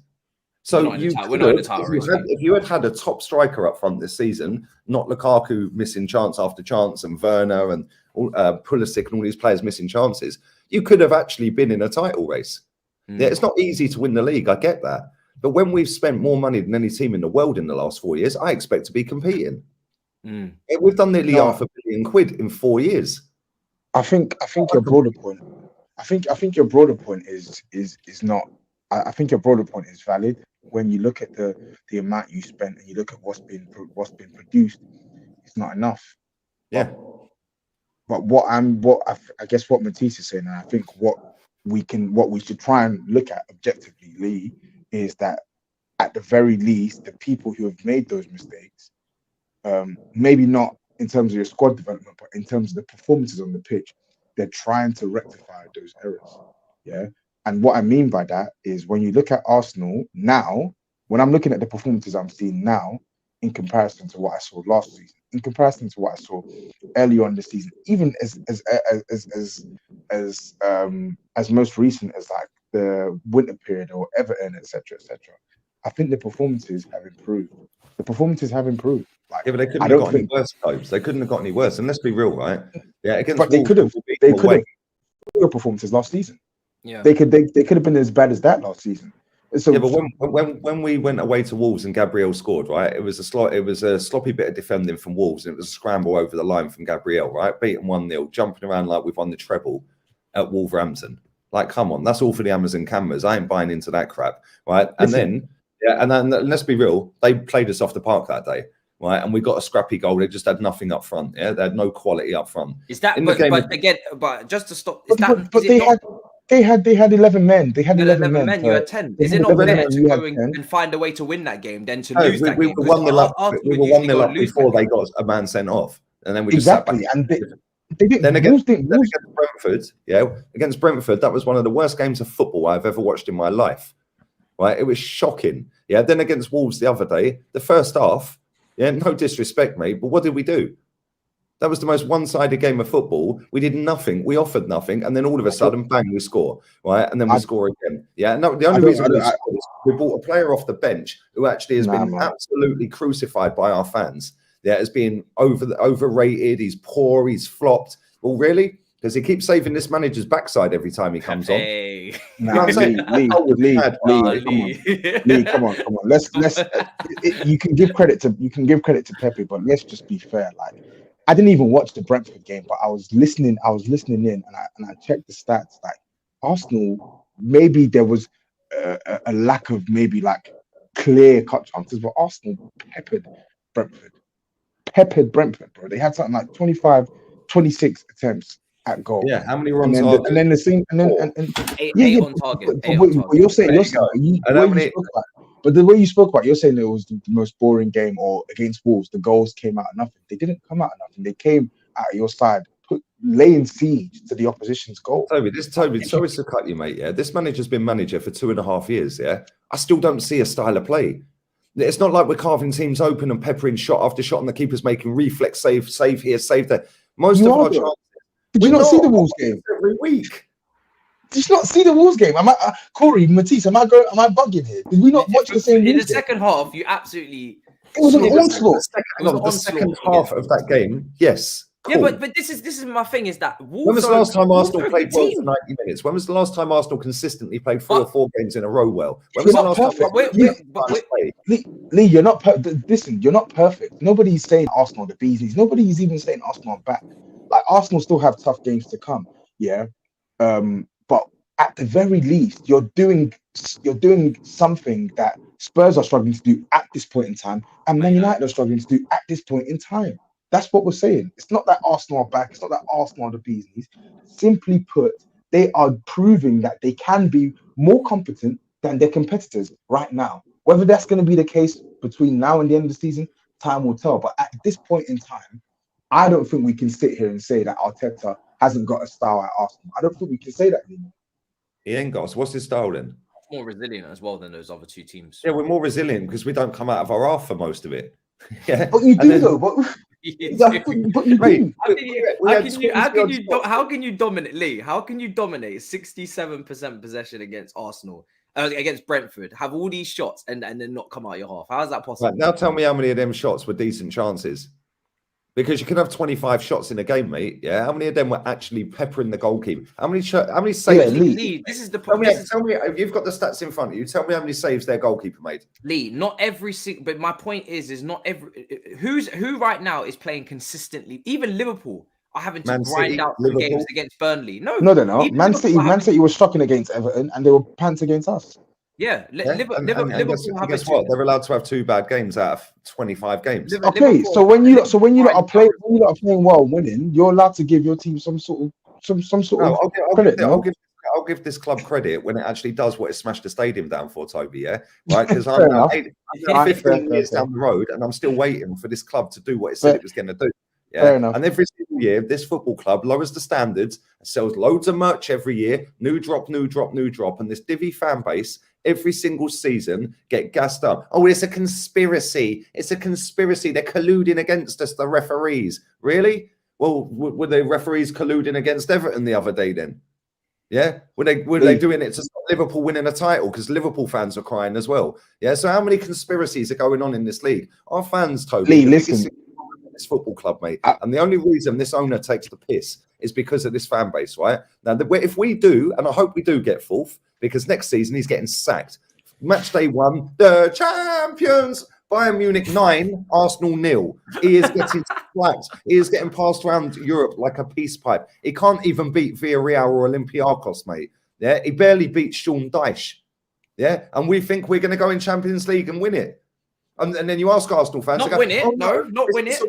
So if you had a top striker up front this season, not Lukaku missing chance after chance, and Werner and Pulisic and all these players missing chances, you could have actually been in a title race. Yeah, it's not easy to win the league. I get that. But when we've spent more money than any team in the world in the last 4 years, I expect to be competing. We've done nearly £500 million in 4 years. I think your broader point. I think your broader point is not. I think your broader point is valid. When you look at the amount you spent and you look at what's been produced, it's not enough. Yeah. But I guess what Matisse is saying, and I think what we should try and look at objectively, Lee, is that at the very least, the people who have made those mistakes, maybe not in terms of your squad development, but in terms of the performances on the pitch, they're trying to rectify those errors. Yeah. And what I mean by that is when you look at Arsenal now, when I'm looking at the performances I'm seeing now, in comparison to what I saw last season, in comparison to what I saw earlier on this season, even as most recent as like the winter period or Everton, etc., I think the performances have improved. Like, yeah, but they couldn't have got any worse, Tobs. They couldn't have got any worse. And let's be real, right? Yeah, against but they could have. They could have good performances last season. Yeah, they could have been as bad as that last season. So, yeah, but when we went away to Wolves and Gabriel scored, right? It was a sloppy bit of defending from Wolves, and it was a scramble over the line from Gabriel, right? Beating 1-0, jumping around like we've won the treble at Wolverhampton. Like, come on, that's all for the Amazon cameras. I ain't buying into that crap, right? And then let's be real, they played us off the park that day. Right, and we got a scrappy goal. They just had nothing up front. Yeah, they had no quality up front. Is that? But just to stop. They had 11 men. They had 11 men. You had 10. Is it not better to go and find a way to win that game than to lose that game? We were 1-0 up before they got a man sent off, and then we just sat back. And they didn't. Then against Brentford, against Brentford, that was one of the worst games of football I've ever watched in my life. Right, it was shocking. Yeah, then against Wolves the other day, the first half. Yeah, no disrespect, mate, but what did we do? That was the most one-sided game of football. We did nothing. We offered nothing, and then all of a sudden, bang, we score, right? And then we score again. Yeah, no, the only reason we brought a player off the bench who actually has been absolutely crucified by our fans. as being overrated. He's poor. He's flopped. Well, really? Because he keeps saving this manager's backside every time he comes on. Hey. Nah, You know what I'm saying? Lee, come on. Let's you can give credit to Pepe, but let's just be fair. Like, I didn't even watch the Brentford game, but I was listening in, and I checked the stats. Like, Arsenal, maybe there was a lack of maybe like clear cut chances, but Arsenal peppered Brentford, bro. They had something like 25, 26 attempts at goal. Yeah, how many were on And target? then the same, and then Eight on target. but you're saying, but the way you spoke about, you're saying it was the most boring game, or against Wolves, the goals came out of nothing. They didn't come out of nothing. They came out of your side, laying siege to the opposition's goal. Toby, sorry to cut you, mate. Yeah, this manager's been manager for 2.5 years. Yeah, I still don't see a style of play. It's not like we're carving teams open and peppering shot after shot, and the keeper's making reflex save here, save there. Most of our chances. Did you not see the Wolves game every week? Did you not see the Wolves game? Am I Corey, Matisse? Am I bugging here? Did we not watch the same? In the second half, you absolutely. It was an onslaught. The second half of that game, yes. Cool. Yeah, but this is my thing is that Wolves. When was the last time Arsenal played well for 90 minutes? When was the last time Arsenal consistently played 4 or 4 games in a row well? When was the last time? Lee, you're not listen, you're not perfect. Nobody's saying Arsenal are the bees knees. Nobody's even saying Arsenal are back. Like, Arsenal still have tough games to come. Yeah. But at the very least, you're doing something that Spurs are struggling to do at this point in time, and Man United are struggling to do at this point in time. That's what we're saying. It's not that Arsenal are back. It's not that Arsenal are the bees knees. Simply put, they are proving that they can be more competent than their competitors right now. Whether that's going to be the case between now and the end of the season, time will tell. But at this point in time, I don't think we can sit here and say that Arteta hasn't got a style at Arsenal. I don't think we can say that anymore. He ain't got. So what's his style then? More resilient as well than those other two teams. Yeah, we're more resilient because we don't come out of our half for most of it. Yeah, but you do though. But you do. How can you dominate, Lee? How can you dominate 67% possession against Arsenal? Against Brentford, have all these shots and then not come out your half? How is that possible? Right, now tell me how many of them shots were decent chances. Because you can have 25 shots in a game, mate. Yeah, how many of them were actually peppering the goalkeeper? How many saves? Yeah, Lee, this is the problem. Tell me, if you've got the stats in front of you, tell me how many saves their goalkeeper made. Lee, not every single. But my point is not every. Who right now is playing consistently? Even Liverpool are having to grind out some games against Burnley. No, they're not. Man City was shocking against Everton, and they were pants against us. Yeah, Liverpool. Guess what? They're allowed to have 2 bad games out of 25 games. Okay, so when you are playing well, winning, you're allowed to give your team some sort of credit. I'll give this club credit when it actually does what it smashed the stadium down for, Toby. Yeah, right. Because I'm now 15 years down the road, and I'm still waiting for this club to do what it said it was going to do. Yeah, and every single year, this football club lowers the standards, sells loads of merch every year, new drop, and this divvy fan base every single season get gassed up. Oh, it's a conspiracy. It's a conspiracy. They're colluding against us, the referees. Really? Well, were the referees colluding against Everton the other day then? Yeah? Were they doing it to stop Liverpool winning a title? Because Liverpool fans are crying as well. Yeah, so how many conspiracies are going on in this league? Our fans, Toby, Lee, listen. This football club, mate. And the only reason this owner takes the piss is because of this fan base, right? Now, if we do, and I hope we do get 4th, because next season he's getting sacked. Match day 1, the champions. Bayern Munich 9, Arsenal 0. He is getting slapped. He is getting passed around Europe like a peace pipe. He can't even beat Villarreal or Olympiacos, mate. Yeah, he barely beat Sean Dyche. Yeah, and we think we're going to go in Champions League and win it. And then you ask Arsenal fans, not win it. Not win it.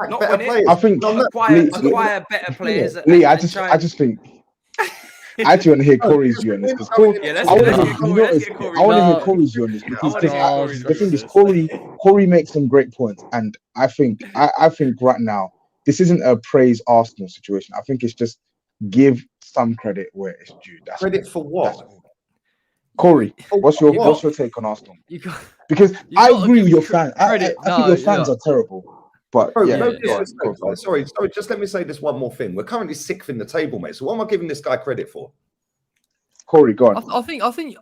Not win it. I think acquire better players. Lee, I just think. I actually want to hear Corey's view on this because I want to hear Corey's view on this because the thing is, Corey makes some great points, and I think right now this isn't a praise Arsenal situation. I think it's just give some credit where it's due. Credit for what? Corey, what's your take on Arsenal? Because I agree with your fans. I think your fans are terrible. But sorry, just let me say this one more thing. We're currently 6th in the table, mate. So what am I giving this guy credit for? Corey, go on. I think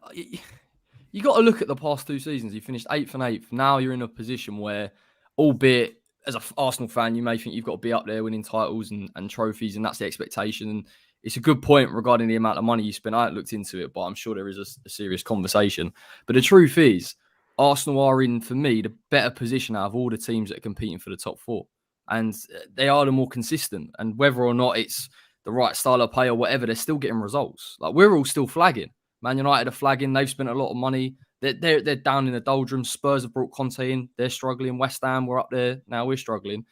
you got to look at the past 2 seasons. You finished 8th and 8th. Now you're in a position where, albeit as an Arsenal fan, you may think you've got to be up there winning titles and trophies, and that's the expectation. And it's a good point regarding the amount of money you spend. I haven't looked into it, but I'm sure there is a serious conversation. But the truth is, Arsenal are in, for me, the better position out of all the teams that are competing for the top four. And they are the more consistent. And whether or not it's the right style of play or whatever, they're still getting results. Like, we're all still flagging. Man United are flagging. They've spent a lot of money. They're down in the doldrums. Spurs have brought Conte in. They're struggling. West Ham, we're up there. Now we're struggling.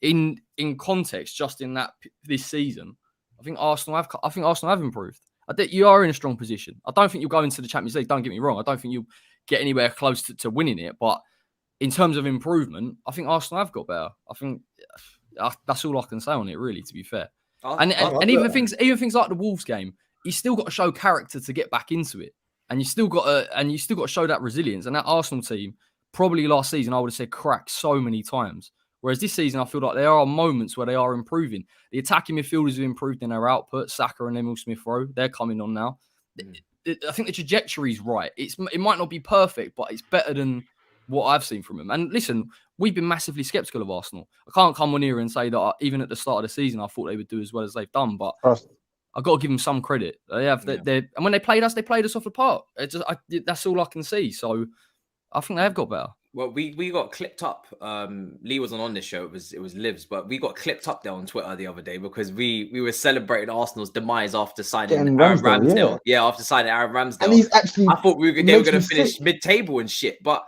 In context, just in that this season, I think Arsenal have improved. You are in a strong position. I don't think you'll go into the Champions League. Don't get me wrong. I don't think you'll get anywhere close to winning it. But in terms of improvement, I think Arsenal have got better. I think that's all I can say on it, really, to be fair. And even things like the Wolves game, you still got to show character to get back into it. And you still got to show that resilience. And that Arsenal team, probably last season, I would have said cracked so many times. Whereas this season, I feel like there are moments where they are improving. The attacking midfielders have improved in their output. Saka and Emil Smith-Rowe, they're coming on now. I think the trajectory is right. It might not be perfect, but it's better than what I've seen from them. And listen, we've been massively sceptical of Arsenal. I can't come on here and say that even at the start of the season, I thought they would do as well as they've done. But I've got to give them some credit. And when they played us off the park. That's all I can see. So I think they have got better. Well, we got clipped up. Lee wasn't on this show. It was Liv's, but we got clipped up there on Twitter the other day because we were celebrating Arsenal's demise after signing Aaron Ramsdale. Yeah, after signing Aaron Ramsdale. And he's actually. I thought they were going to finish mid-table and shit, but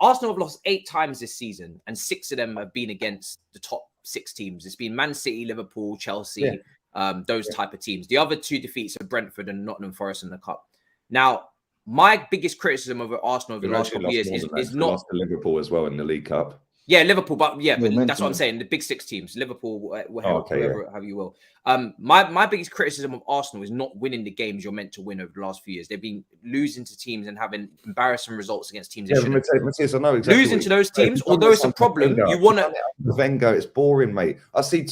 Arsenal have lost 8 times this season, and 6 of them have been against the top 6 teams. It's been Man City, Liverpool, Chelsea, those type of teams. The other 2 defeats are Brentford and Nottingham Forest in the cup. Now, my biggest criticism of Arsenal over the last couple of years is not lost to Liverpool as well in the League Cup. Yeah, Liverpool, but that's what I'm saying. The big 6 teams, Liverpool, however you will. My biggest criticism of Arsenal is not winning the games you're meant to win over the last few years. They've been losing to teams and having embarrassing results against teams. Matthias, I know exactly losing to those teams, although it's a problem, you want to. Wenger, it's boring, mate. I see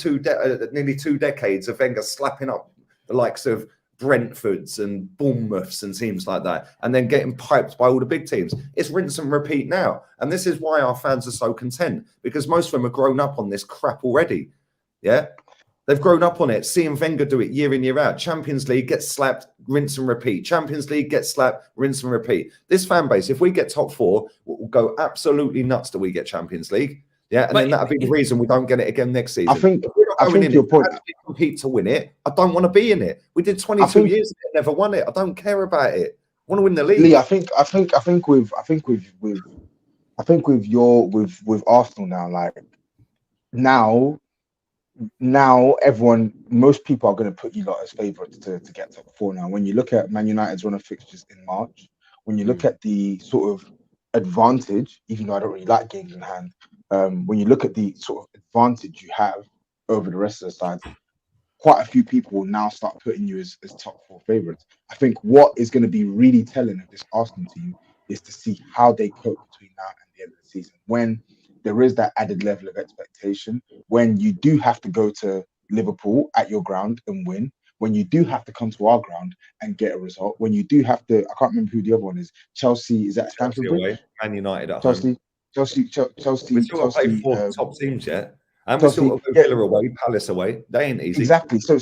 nearly 2 decades of Wenger slapping up the likes of Brentfords and Bournemouths and teams like that, and then getting piped by all the big teams. It's rinse and repeat now. And this is why our fans are so content, because most of them have grown up on this crap already. Yeah? They've grown up on it, seeing Wenger do it year in, year out. Champions League, gets slapped, rinse and repeat. Champions League, gets slapped, rinse and repeat. This fan base, if we get top 4, will go absolutely nuts that we get Champions League. Yeah, and then that'll be the reason we don't get it again next season. I think your point. Compete to win it. I don't want to be in it. We did 22 years and never won it. I don't care about it. I want to win the league. Lee, I think with Arsenal now, like now most people are going to put you lot as favourites to get top 4 now. When you look at Man United's run of fixtures in March, when you look at the sort of advantage, even though I don't really like games in hand, when you look at the sort of advantage you have over the rest of the sides, quite a few people will now start putting you as top 4 favourites. I think what is going to be really telling of this Arsenal team is to see how they cope between now and the end of the season. When there is that added level of expectation, when you do have to go to Liverpool at your ground and win, when you do have to come to our ground and get a result, when you do have to, I can't remember who the other one is. Chelsea, is that Stamford Bridge? Man United at Chelsea. home. Chelsea. We still got to play 4 top teams yet. And we still got to go Villa away, Palace away. They ain't easy. Exactly. So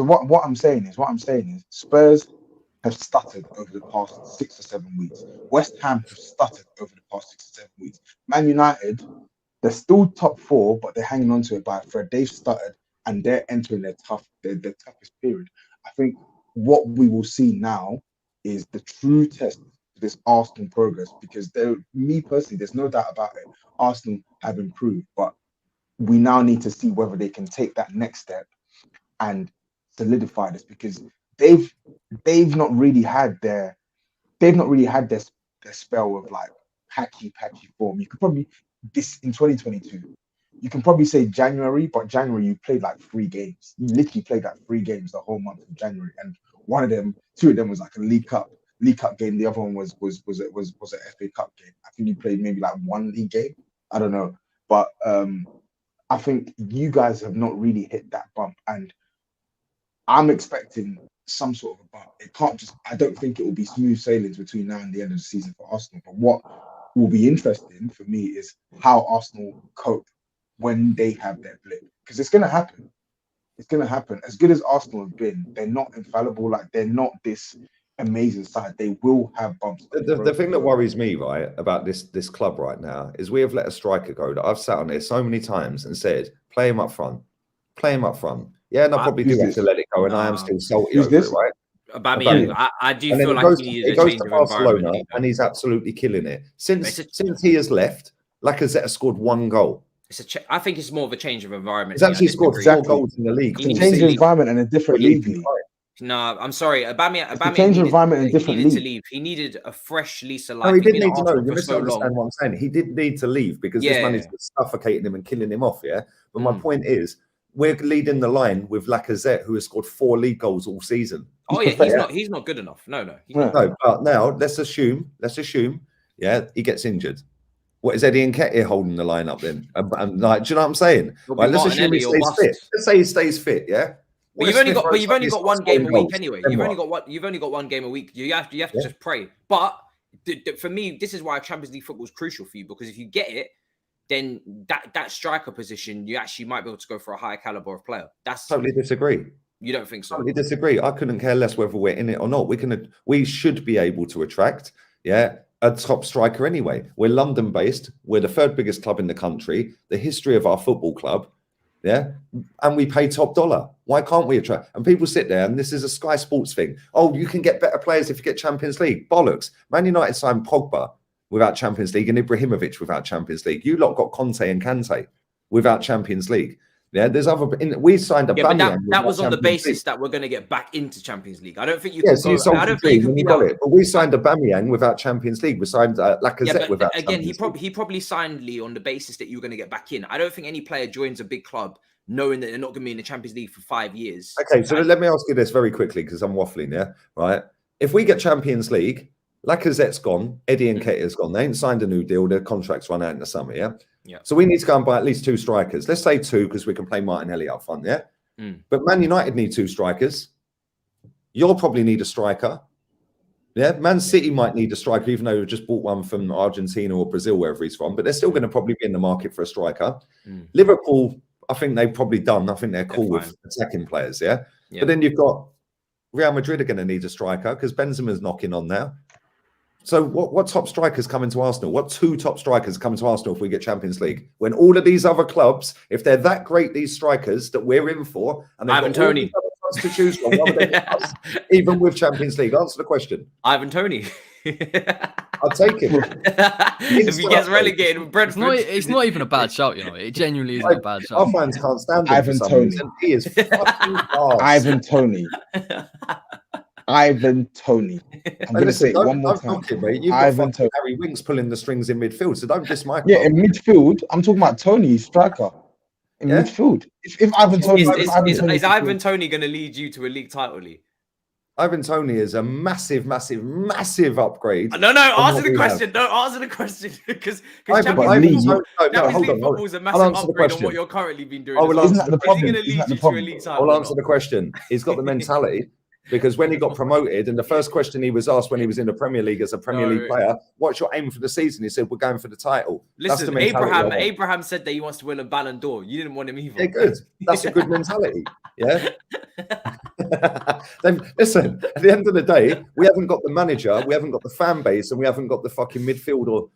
what I'm saying is Spurs have stuttered over the past 6 or 7 weeks. West Ham have stuttered over the past 6 or 7 weeks. Man United, they're still top 4, but they're hanging on to it by a thread. They've stuttered and they're entering their toughest period. I think what we will see now is the true test of this Arsenal progress, because me personally, there's no doubt about it. Arsenal have improved, but we now need to see whether they can take that next step and solidify this, because they've not really had their spell of like patchy form. You could probably in 2022, you can probably say January, but January you played like 3 games. You literally played like 3 games the whole month of January, and 2 of them was like a League Cup game. The other one was an FA Cup game. I think you played maybe like 1 league game. I don't know, but I think you guys have not really hit that bump, and I'm expecting some sort of a bump. I don't think it will be smooth sailings between now and the end of the season for Arsenal. But will be interesting for me is how Arsenal cope when they have their blip, because it's going to happen. It's going to happen. As good as Arsenal have been, they're not infallible. Like, they're not this amazing side. They will have bumps. The thing that worries me, right, about this club right now is we have let a striker go that I've sat on there so many times and said, play him up front. Play him up front. Yeah, and I probably do have to let it go, and I am still salty over it, right? Aubameyang, I do feel like he needed a change of environment. And he's absolutely killing it. Since he has left, Lacazette has scored 1 goal. I think it's more of a change of environment. He's actually scored 4 goals in the league. It's a change of environment and a different league. No, I'm sorry. Aubameyang change of environment in a different league. To leave. He needed a fresh lease of life. No, he didn't need to know. You misunderstand what I'm saying. He did need to leave because this man is suffocating him and killing him off, yeah? But my point is, we're leading the line with Lacazette, who has scored 4 league goals all season. Oh yeah, he's not good enough. No. But now let's assume, yeah, he gets injured. What is Eddie Nketiah holding the line up then? And like, do you know what I'm saying? Right, let's assume he stays fit. Let's say he stays fit, yeah. But you've only got 1 game a week anyway. You've only got 1 game a week. You have to just pray. But for me, this is why Champions League football is crucial for you, because if you get it, then that striker position, you actually might be able to go for a higher caliber of player. That's totally disagree. You don't think so? Totally disagree. I couldn't care less whether we're in it or not. We should be able to attract, a top striker anyway. We're London based. We're the 3rd biggest club in the country. The history of our football club, and we pay top dollar. Why can't we attract? And people sit there, and this is a Sky Sports thing. Oh, you can get better players if you get Champions League. Bollocks. Man United signed Pogba without Champions League and Ibrahimovic without Champions League. You lot got Conte and Kante without Champions League. Yeah, there's other. We signed a. Yeah, but that was on the basis that we're going to get back into Champions League. I don't think you. Yeah, so I don't think you can got it. But we signed Aubameyang without Champions League. We signed Lacazette without. Again, he probably signed Lee on the basis that you were going to get back in. I don't think any player joins a big club knowing that they're not going to be in the Champions League for 5 years. Okay, so let me ask you this very quickly because I'm waffling. Yeah, right. If we get Champions League, Lacazette's gone, Eddie Nketiah's gone. They ain't signed a new deal. Their contracts run out in the summer. Yeah. Yeah. So we need to go and buy at least 2 strikers. Let's say 2 because we can play Martinelli up front. Yeah. But Man United need 2 strikers. You'll probably need a striker. Yeah. Man City might need a striker, even though we just bought one from Argentina or Brazil, wherever he's from. But they're still going to probably be in the market for a striker. Liverpool, I think they've probably done. I think they're cool with attacking players. Yeah. But then you've got Real Madrid are going to need a striker because Benzema's knocking on now. So what top strikers come into Arsenal? What 2 top strikers come into Arsenal if we get Champions League? When all of these other clubs, if they're that great, these strikers that we're in for, and they've got Toney to choose from, us, even with Champions League, answer the question. Ivan Toney. I'll take him. If he gets relegated with Brentford, it's not even a bad shout, you know. It genuinely isn't a bad shout. Our fans can't stand him. Ivan Toney. He is fucking Ivan Toney. Ivan Toney. I'm going to say it one more time. You've got Harry Winks pulling the strings in midfield, so don't diss my club. Yeah, in midfield, I'm talking about Tony, striker. In midfield. If Ivan Toney... Is Ivan Toney going to lead you to a league title, Lee? Ivan Toney is a massive upgrade. No, answer the question. No, answer the question. Because Champions League football is a massive upgrade on what you're currently been doing. Isn't that the problem? I'll answer the question. He's got the mentality. Because when he got promoted, and the first question he was asked when he was in the Premier League as a Premier League player, what's your aim for the season? He said, we're going for the title. Listen, Abraham said that he wants to win a Ballon d'Or. You didn't want him either. Yeah, good. That's a good mentality. Yeah. Then listen, at the end of the day, we haven't got the manager, we haven't got the fan base, and we haven't got the fucking midfield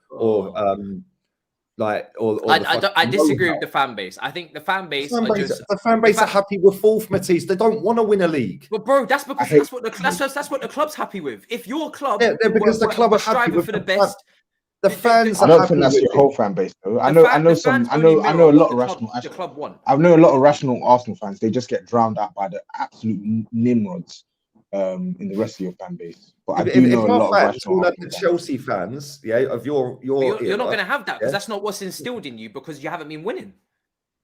I disagree with the fan base. I think the fan base are happy with 4th, Matisse. They don't want to win a league. But bro, that's because that's what the club's happy with. If your club, because the club are happy with for the best. The fans. I don't think that's your whole fan base though. I know a lot of rational. The club won. I know a lot of rational Arsenal fans. They just get drowned out by the absolute nimrods in the rest of your fan base. But I do know a lot of rational like the Chelsea fans, of your you're not going to have that because that's not what's instilled in you because you haven't been winning.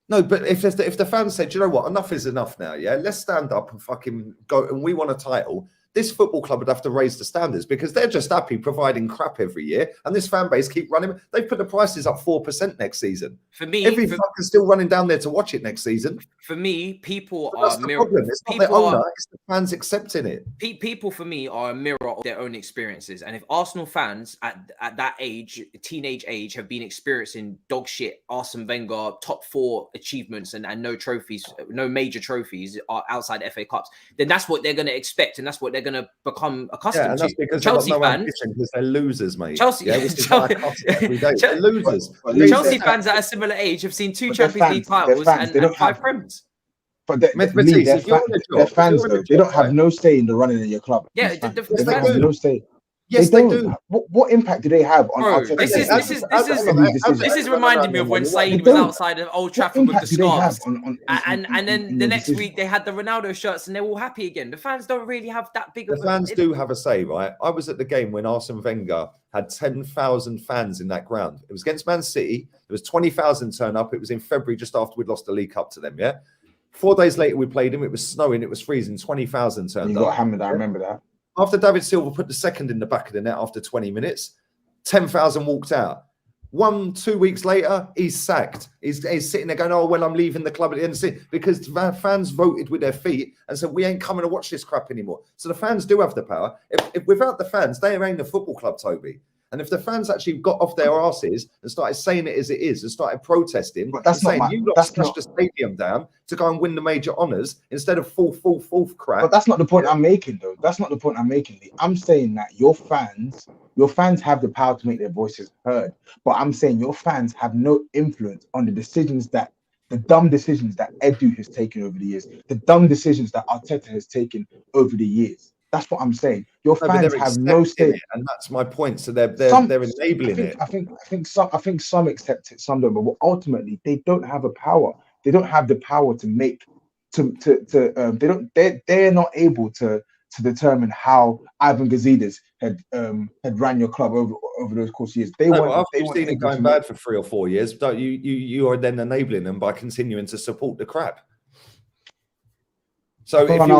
No, but if the fans said, you know what, enough is enough now, let's stand up and fucking go, and we want a title. This football club would have to raise the standards because they're just happy providing crap every year, and this fan base keep running. They put the prices up 4% next season. For me, every fucker's still running down there to watch it next season. For me, people But are that's the problem. It's not the owner, it's the fans accepting it. People for me are a mirror of their own experiences, and if Arsenal fans at that age, teenage age, have been experiencing dog shit Arsene Wenger top 4 achievements and no trophies, no major trophies outside FA Cups, then that's what they're going to expect, and that's what they're going to become accustomed and that's to. because Chelsea they've got no fans, ambition, because they're losers, mate. Chelsea, yeah, which is why I cuss every day. They're losers. Chelsea fans at a similar age have seen 2 Champions League titles and 5 Prems. But they're fans, though. They don't have no say in the running of your club. Yeah, they don't have no say. Yes, they do. What impact do they have on Arteta? This is reminding me of when Saeed was outside of Old Trafford with the scarves, and then the next week they had the Ronaldo shirts and they're all happy again. The fans don't really have that big of a... The fans do have a say, right? I was at the game when Arsene Wenger had 10,000 fans in that ground. It was against Man City. There was 20,000 turn up. It was in February, just after we'd lost the League Cup to them, yeah? 4 days later, we played him. It was snowing. It was freezing. 20,000 turned up. You got hammered. I remember that. After David Silva put the second in the back of the net after 20 minutes, 10,000 walked out. 2 weeks later, he's sacked. He's sitting there going, oh, well, I'm leaving the club at the end of the season, because fans voted with their feet and said, we ain't coming to watch this crap anymore. So the fans do have the power. If without the fans, they ain't a football club, Toby. And if the fans actually got off their asses and started saying it as it is and started protesting, but that's saying, not you lot smashed the stadium down to go and win the major honours instead of fourth crap. But that's not the point I'm making, though. That's not the point I'm making. I'm saying that your fans have the power to make their voices heard. But I'm saying your fans have no influence on the dumb decisions that Edu has taken over the years, the dumb decisions that Arteta has taken over the years. That's what I'm saying. Your fans have no say, and that's my point. So they're enabling it. I think some accept it, some don't. But ultimately, they don't have a power. They don't have the power to make they're not able to determine how Ivan Gazidis had ran your club over those course of years. After seen it going bad for 3 or 4 years, don't you are then enabling them by continuing to support the crap. So if you can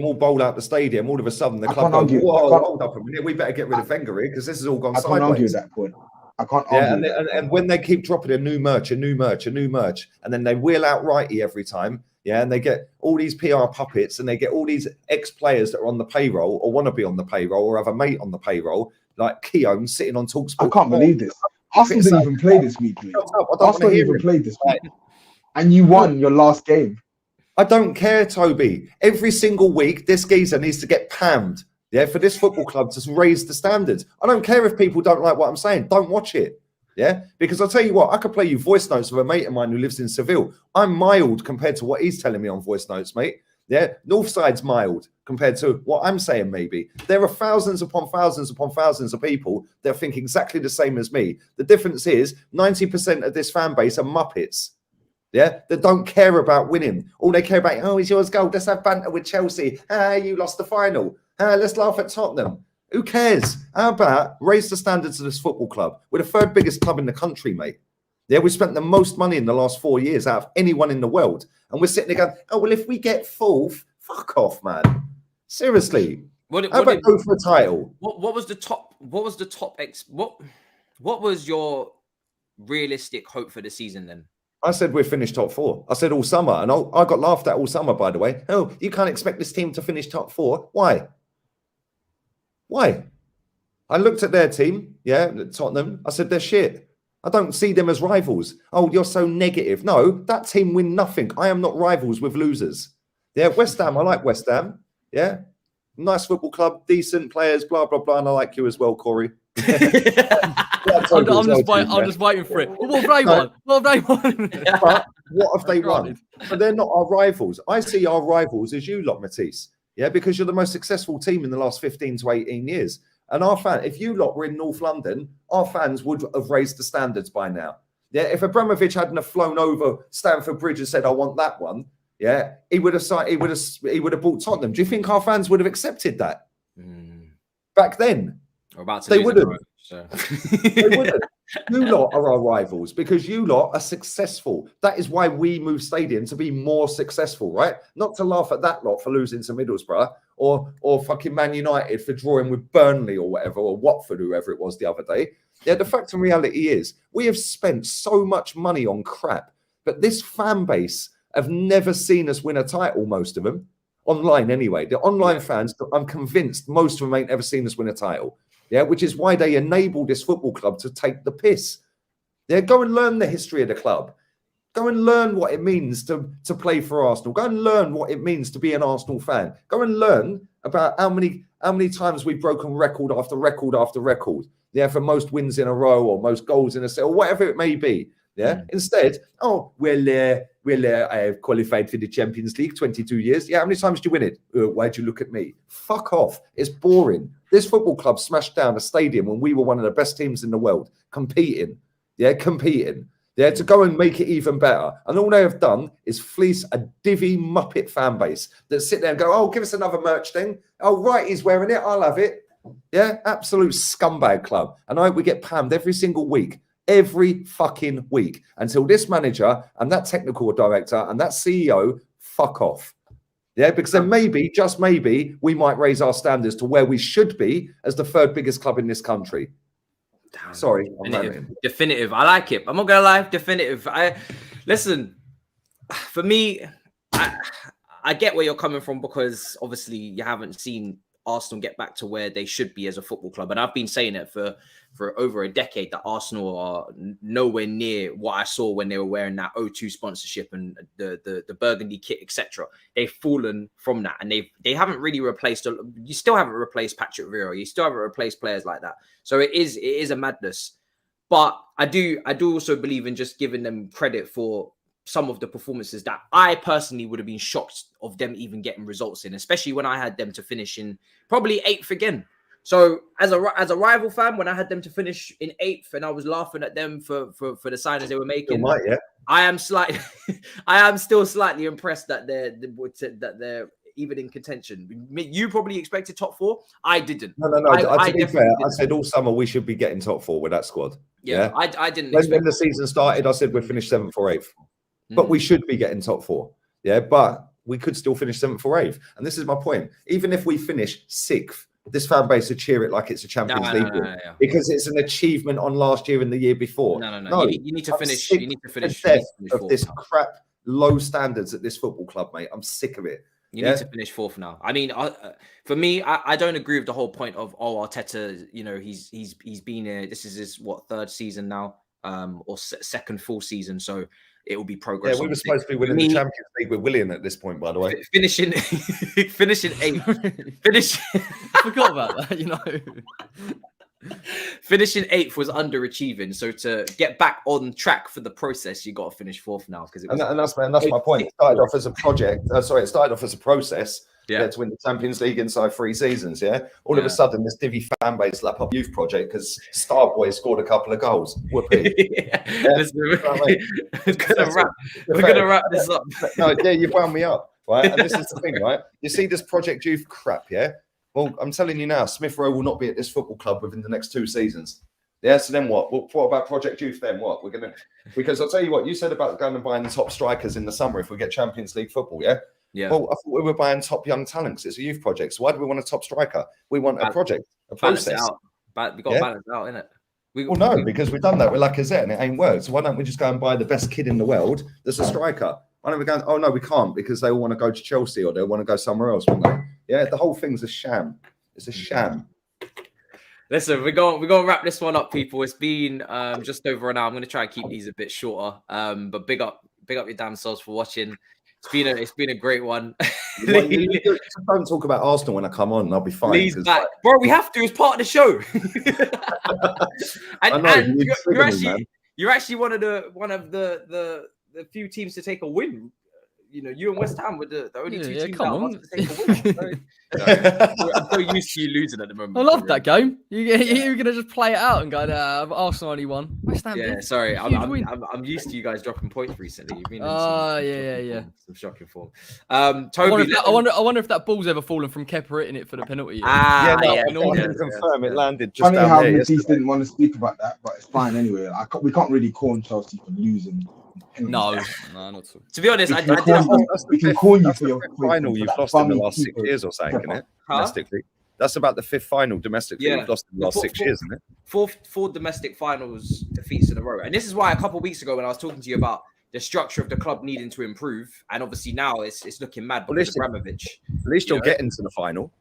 all bowl out the stadium, all of a sudden the club goes, whoa, hold up a minute, we better get rid of Wenger here because this has all gone sideways. I can't argue that point. I can't argue and when they keep dropping a new merch, and then they wheel out righty every time, and they get all these PR puppets and they get all these ex-players that are on the payroll or want to be on the payroll or have a mate on the payroll, like Keown sitting on TalkSport. I can't believe this. Arsenal didn't even play this week. Arsenal didn't even play this week. And you won your last game. I don't care, Toby. Every single week, this geezer needs to get pammed, for this football club to raise the standards. I don't care if people don't like what I'm saying. Don't watch it, Because I'll tell you what, I could play you voice notes of a mate of mine who lives in Seville. I'm mild compared to what he's telling me on voice notes, mate. Northside's mild compared to what I'm saying, maybe. There are thousands upon thousands upon thousands of people that think exactly the same as me. The difference is 90% of this fan base are muppets. That don't care about winning. All they care about, oh, it's yours goal. Let's have banter with Chelsea. You lost the final. Let's laugh at Tottenham. Who cares? How about raise the standards of this football club? We're the 3rd biggest club in the country, mate. We spent the most money in the last 4 years out of anyone in the world. And we're sitting there going, oh, well, if we get 4th, fuck off, man. Seriously. How about go for a title? What was your realistic hope for the season then? I said we're finished top 4. I said all summer, and I got laughed at all summer, by the way. Oh, you can't expect this team to finish top 4. Why? I looked at their team, Tottenham. I said they're shit. I don't see them as rivals. Oh, you're so negative. No, that team win nothing. I am not rivals with losers. West Ham, I like West Ham. Nice football club, decent players, blah, blah, blah. And I like you as well, Corey. I'm just waiting for it. What have they won? But what have they won? But they're not our rivals. I see our rivals as you lot, Matisse. Because you're the most successful team in the last 15 to 18 years. And our if you lot were in North London, our fans would have raised the standards by now. If Abramovich hadn't have flown over Stamford Bridge and said, I want that one, he would have bought Tottenham. Do you think our fans would have accepted that? Back then? They wouldn't. They wouldn't. You lot are our rivals because you lot are successful. That is why we moved stadium to be more successful, right? Not to laugh at that lot for losing to Middlesbrough or fucking Man United for drawing with Burnley or whatever, or Watford, whoever it was the other day. Yeah, the fact and reality is we have spent so much money on crap, but this fan base have never seen us win a title, most of them. Online anyway. The online fans, I'm convinced most of them ain't ever seen us win a title. Yeah, which is why they enable this football club to take the piss. Yeah, go and learn the history of the club. Go and learn what it means to play for Arsenal. Go and learn what it means to be an Arsenal fan. Go and learn about how many times we've broken record after record after record. Yeah, for most wins in a row or most goals in a set or whatever it may be. Yeah. Instead, I have qualified for the Champions League 22 years. Yeah, how many times did you win it? Why'd you look at me? Fuck off. It's boring. This football club smashed down a stadium when we were one of the best teams in the world, competing. Yeah, to go and make it even better. And all they have done is fleece a divvy Muppet fan base that sit there and go, oh, give us another merch thing. Oh, right, he's wearing it. I'll have it. Yeah, absolute scumbag club. And I hope we get pammed every single week. Every fucking week until this manager and that technical director and that CEO fuck off. Yeah, because then maybe, just maybe, we might raise our standards to where we should be as the third biggest club in this country. Damn. Sorry. Definitive. I like it. I'm not going to lie. Definitive. Listen, for me, I get where you're coming from because obviously you haven't seen Arsenal get back to where they should be as a football club. And I've been saying it for over a decade that Arsenal are nowhere near what I saw when they were wearing that O2 sponsorship and the burgundy kit, etc. They've fallen from that, and they haven't really replaced. You still haven't replaced Patrick Vieira. You still haven't replaced players like that. So it is a madness. But I do also believe in just giving them credit for some of the performances that I personally would have been shocked of them even getting results in, especially when I had them to finish in probably 8th again. So as a rival fan, when I had them to finish in 8th and I was laughing at them for the signings they were making, I am still slightly impressed that they're even in contention. You probably expected top 4. I didn't. No. To be fair, I said all summer we should be getting top 4 with that squad. Yeah. I didn't. When the season started, I said we'd finish 7th or 8th. But we should be getting top 4. Yeah, but we could still finish 7th or 8th. And this is my point. Even if we finish 6th, this fan base would cheer it like it's a Champions League win because it's an achievement on last year and the year before. No. You need to finish. You need to finish. Of this crap, low standards at this football club, mate. I'm sick of it. You need to finish 4th now. I mean, for me, I don't agree with the whole point of Arteta. You know, he's been here. This is his 3rd season now, or 2nd full season. So it will be progress. Yeah, we were supposed to be winning the Champions League with Willian at this point, by the way. Finishing 8th. I forgot about that, you know. Finishing 8th was underachieving. So to get back on track for the process, you got to finish 4th now. And that's my point. It started off as a project. It started off as a process. Yeah, to win the Champions League inside 3 seasons. Yeah, all of a sudden this divvy fan base lap up youth project because Starboy scored a couple of goals. Whoopee! We're gonna wrap this up. No, yeah, you've wound me up, right? And this is the thing, right? You see this Project Youth crap, yeah? Well, I'm telling you now, Smith Rowe will not be at this football club within the next 2 seasons. Yeah, so then what? What about Project Youth then? What? Because I'll tell you what, you said about going and buying the top strikers in the summer if we get Champions League football, yeah? Yeah. Well, I thought we were buying top young talents. It's a youth project. So why do we want a top striker? We want a project, a process. We got to balance out, innit? No, because we've done that with Lacazette and it ain't worked. So why don't we just go and buy the best kid in the world that's a striker? Why don't we go? Oh no, we can't because they all want to go to Chelsea or they want to go somewhere else. Yeah, the whole thing's a sham. It's a sham. Listen, we're going to wrap this one up, people. It's been just over an hour. I'm going to try and keep these a bit shorter. But big up your damn selves for watching. It's been a great one. Don't talk about Arsenal when I come on. I'll be fine. Please back. Bro, we have to. It's part of the show. You're actually one of the few teams to take a win. You know, you and West Ham were the only 2 teams that wanted to take a win. I'm so used to you losing at the moment. I love that game. You're going to just play it out and go, Arsenal only won. West Ham. Yeah, sorry. I'm used to you guys dropping points recently. You've been in some shocking form. Toby, I wonder if that ball's ever fallen from Kepa hitting it for the penalty. I can confirm it landed just funny down how there. Matisse didn't want to speak about that, but it's fine anyway. We can't really call Chelsea for losing No, no, not at all. To be honest, We I can did call a whole. you- That's the we can fifth- call you that's for the your fifth for final you've that lost in the bummy last 6 keeper years or something, isn't it? Huh? Domestically. That's about the fifth final domestically Yeah. you've lost in the The last 6 years, isn't it? Four domestic finals defeats in a row. And this is why a couple of weeks ago when I was talking to you about the structure of the club needing to improve, and obviously now it's looking mad because of Abramovich. At least you're You know? getting to the final.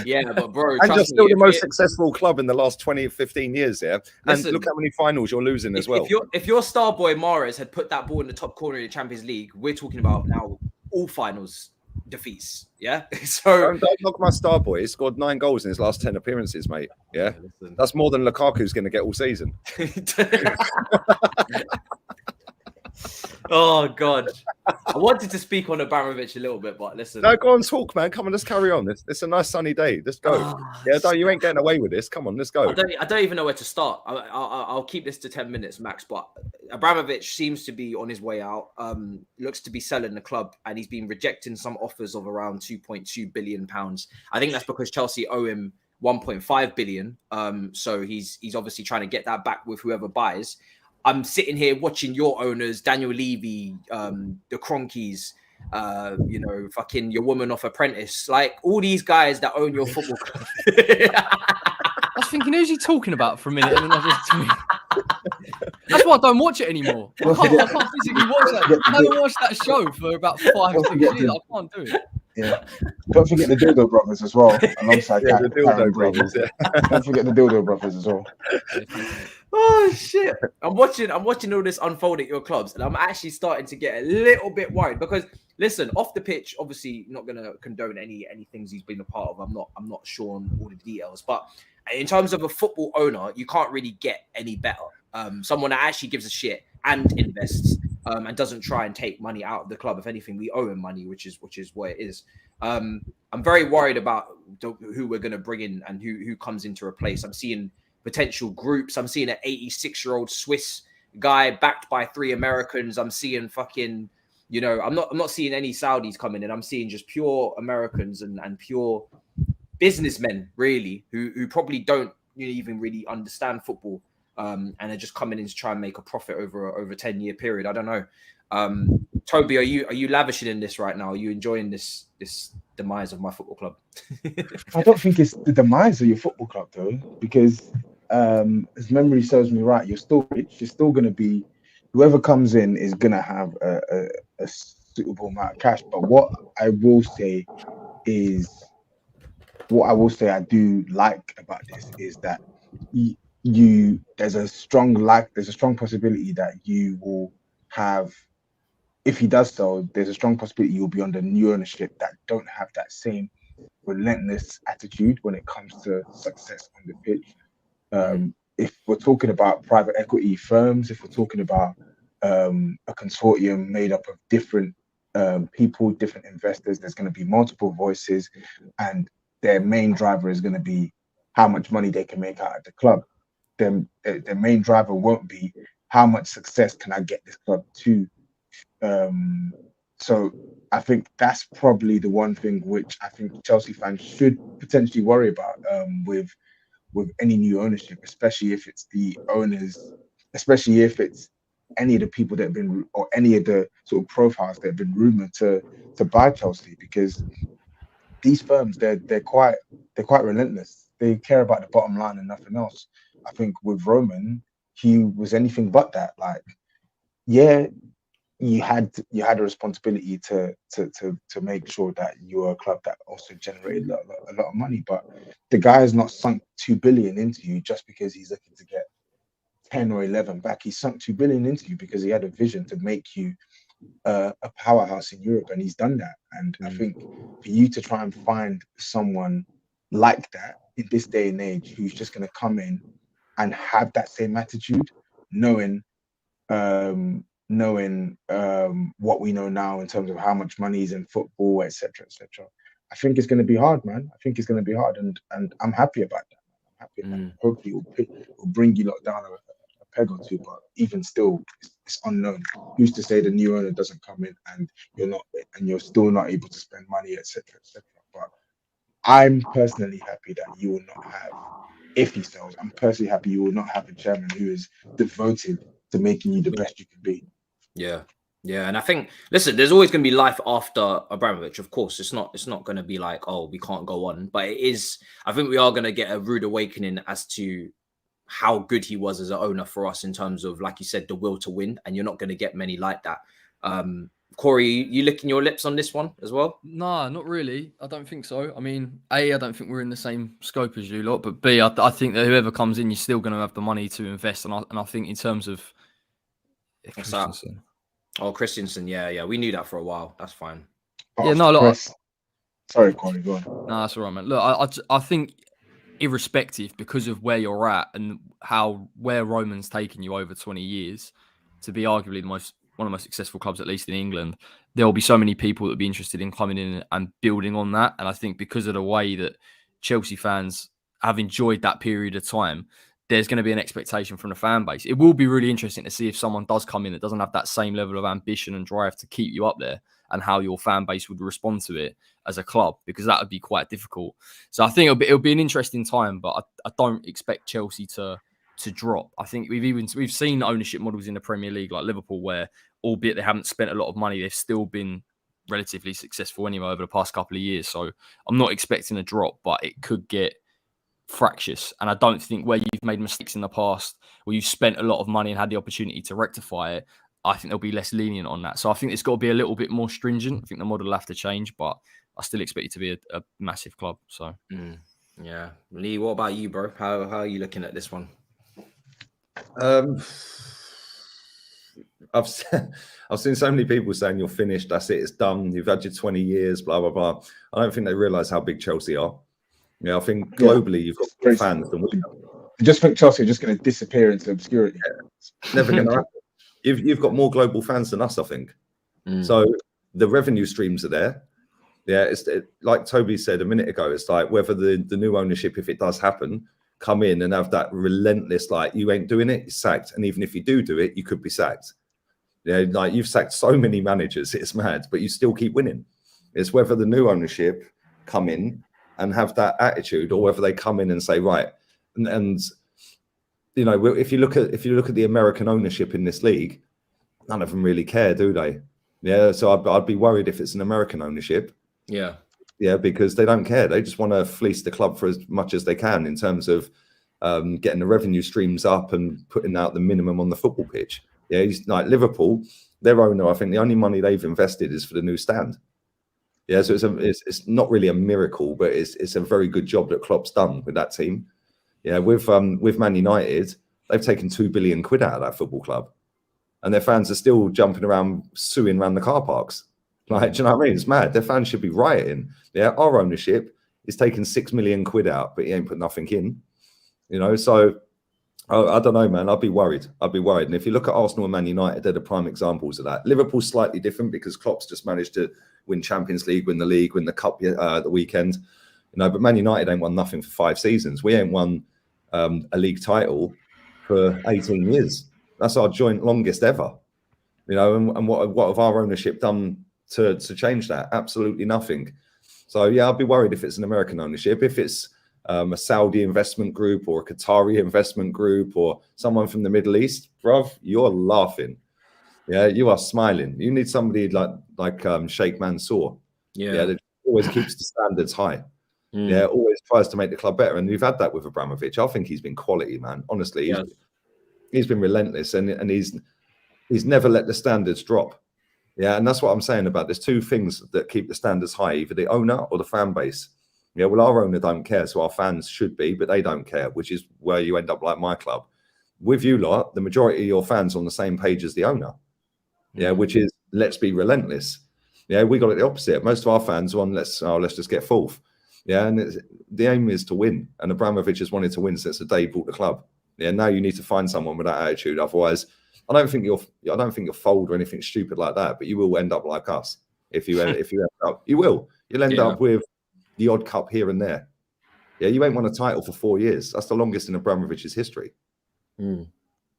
Yeah, but bro, And you're trust still me, the most successful club in the last 20, 15 years, yeah? And Listen, look how many finals you're losing as well. If your star boy Mahrez had put that ball in the top corner of the Champions League, we're talking about now all finals defeats. Yeah. So Don't knock my star boy. He scored 9 goals in his last 10 appearances, mate. Yeah. listen. That's more than Lukaku's going to get all season. Oh God. I wanted to speak on Abramovich a little bit, but listen. No, go on, talk, man. Come on, let's carry on. It's a nice sunny day. Let's go. You ain't getting away with this. Come on, let's go. I don't even know where to start. I'll keep this to 10 minutes max. But Abramovich seems to be on his way out. Looks to be selling the club, and he's been rejecting some offers of around £2.2 billion. I think that's because Chelsea owe him 1.5 billion. So he's obviously trying to get that back with whoever buys. I'm sitting here watching your owners, Daniel Levy, the Cronkies, fucking your woman off Apprentice, like all these guys that own your football club. I was thinking, who's he talking about for a minute? And then that's why I don't watch it anymore. I can't physically watch that. I haven't watched that show for about 5-6 years. I can't do it. Yeah. Don't forget the Dildo Brothers as well, alongside the Dildo Brothers. Don't forget the Dildo Brothers as well. Oh shit! I'm watching all this unfold at your clubs, and I'm actually starting to get a little bit worried because listen, off the pitch, obviously not going to condone any things he's been a part of. I'm not sure on all the details, but in terms of a football owner, you can't really get any better. Someone that actually gives a shit and invests, and doesn't try and take money out of the club. If anything, we owe him money, which is what it is. I'm very worried about who we're going to bring in and who comes into replace. I'm seeing potential groups. I'm seeing an 86-year-old Swiss guy backed by 3 Americans. I'm seeing fucking, I'm not seeing any Saudis coming in. I'm seeing just pure Americans and pure businessmen, really, who probably don't even really understand football, and are just coming in to try and make a profit over a 10-year period. I don't know. Toby, are you lavishing in this right now? Are you enjoying this demise of my football club? I don't think it's the demise of your football club though, because as memory serves me right, you're still rich. You're still going to be, whoever comes in is going to have a suitable amount of cash. But what I will say I do like about this is that there's a strong possibility that you will have, if he does so, there's a strong possibility you'll be under new ownership that don't have that same relentless attitude when it comes to success on the pitch. If we're talking about private equity firms, if we're talking about a consortium made up of different people, different investors, there's going to be multiple voices, and their main driver is going to be how much money they can make out of the club. Then their main driver won't be how much success can I get this club to. So I think that's probably the one thing which I think Chelsea fans should potentially worry about with any new ownership, especially if it's the owners, especially if it's any of the people that have been, or any of the sort of profiles that have been rumored to buy Chelsea, because these firms, they're quite relentless. They care about the bottom line and nothing else. I think with Roman, he was anything but that. Like, yeah, you had a responsibility to make sure that you were a club that also generated a lot of money, but the guy has not sunk 2 billion into you just because he's looking to get 10 or 11 back. He sunk 2 billion into you because he had a vision to make you a powerhouse in Europe, and he's done that. And I think for you to try and find someone like that in this day and age who's just going to come in and have that same attitude, knowing what we know now in terms of how much money is in football, etc., I think it's going to be hard, man. I think it's going to be hard, and I'm happy about that. I'm happy about that. Hopefully it'll bring you lot down a peg or two, but even still, it's unknown. Who's to say the new owner doesn't come in and you're still not able to spend money, etc., But I'm personally happy that you will not have, if he sells, I'm personally happy you will not have a chairman who is devoted to making you the best you can be. Yeah. Yeah, and I think, listen, there's always going to be life after Abramovich. Of course, it's not going to be like, oh, we can't go on. But it is. I think we are going to get a rude awakening as to how good he was as an owner for us in terms of, like you said, the will to win. And you're not going to get many like that. Corey, you licking your lips on this one as well? No, not really. I don't think so. I mean, A, I don't think we're in the same scope as you lot. But B, I think that whoever comes in, you're still going to have the money to invest. And I think in terms of What's that? Oh, Christensen. Yeah. We knew that for a while. That's fine. Yeah, no, look. Sorry, Corey, go on. No, that's all right, man. Look, I think irrespective, because of where you're at and where Roman's taken you over 20 years to be arguably one of the most successful clubs, at least in England, there will be so many people that will be interested in coming in and building on that. And I think because of the way that Chelsea fans have enjoyed that period of time, there's going to be an expectation from the fan base. It will be really interesting to see if someone does come in that doesn't have that same level of ambition and drive to keep you up there, and how your fan base would respond to it as a club, because that would be quite difficult. So I think it'll be an interesting time, but I don't expect Chelsea to drop. I think we've seen ownership models in the Premier League like Liverpool, where albeit they haven't spent a lot of money, they've still been relatively successful anyway over the past couple of years. So I'm not expecting a drop, but it could get fractious. And I don't think where you've made mistakes in the past, where you've spent a lot of money and had the opportunity to rectify it, I think they'll be less lenient on that. So I think it's got to be a little bit more stringent. I think the model will have to change, but I still expect it to be a massive club. So yeah. Lee, what about you, bro? How are you looking at this one? I've seen so many people saying you're finished, that's it, it's done, you've had your 20 years, blah, blah, blah. I don't think they realise how big Chelsea are. I think globally you've got more fans than we have. I just think Chelsea are just going to disappear into obscurity. Yeah. Never going to happen. You've got more global fans than us, I think. So the revenue streams are there. Yeah, it's like Toby said a minute ago, it's like whether the new ownership, if it does happen, come in and have that relentless, like, you ain't doing it, you're sacked. And even if you do it, you could be sacked. Yeah, like you've sacked so many managers, it's mad, but you still keep winning. It's whether the new ownership come in and have that attitude, or whether they come in and say, right, and you know, if you look at the American ownership in this league, none of them really care, do they? Yeah, so I'd be worried if it's an American ownership. Yeah, because they don't care. They just want to fleece the club for as much as they can in terms of getting the revenue streams up and putting out the minimum on the football pitch. Yeah, he's like Liverpool, their owner, I think the only money they've invested is for the new stand. Yeah, so it's not really a miracle, but it's a very good job that Klopp's done with that team. Yeah, with Man United, they've taken £2 billion out of that football club, and their fans are still jumping around, suing around the car parks. Like, do you know what I mean? It's mad. Their fans should be rioting. Yeah, our ownership is taking £6 million out, but he ain't put nothing in. You know, so I don't know, man. I'd be worried. And if you look at Arsenal and Man United, they're the prime examples of that. Liverpool's slightly different because Klopp's just managed to win Champions League, win the cup the weekend. You know, but Man United ain't won nothing for 5 seasons. We ain't won a league title for 18 years. That's our joint longest ever. You know, and what have our ownership done to change that? Absolutely nothing. So yeah, I'd be worried if it's an American ownership. If it's a Saudi investment group or a Qatari investment group or someone from the Middle East, bruv, you're laughing. Yeah, you are smiling. You need somebody like Sheikh Mansour. Yeah, that always keeps the standards high. Yeah, always tries to make the club better. And we've had that with Abramovich. I think he's been quality, man. Honestly, he's been relentless, and he's never let the standards drop. Yeah, and that's what I'm saying about there's 2 things that keep the standards high, either the owner or the fan base. Yeah, well, our owner don't care, so our fans should be, but they don't care, which is where you end up like my club. With you lot, the majority of your fans are on the same page as the owner. Yeah, which is let's be relentless. Yeah, we got it the opposite. Most of our fans are on let's just get 4th. Yeah, and the aim is to win. And Abramovich has wanted to win since the day he bought the club. Yeah, now you need to find someone with that attitude. Otherwise, I don't think you'll fold or anything stupid like that. But you will end up like us if you end up. You'll end up with the odd cup here and there. Yeah, you ain't won a title for 4 years. That's the longest in Abramovich's history.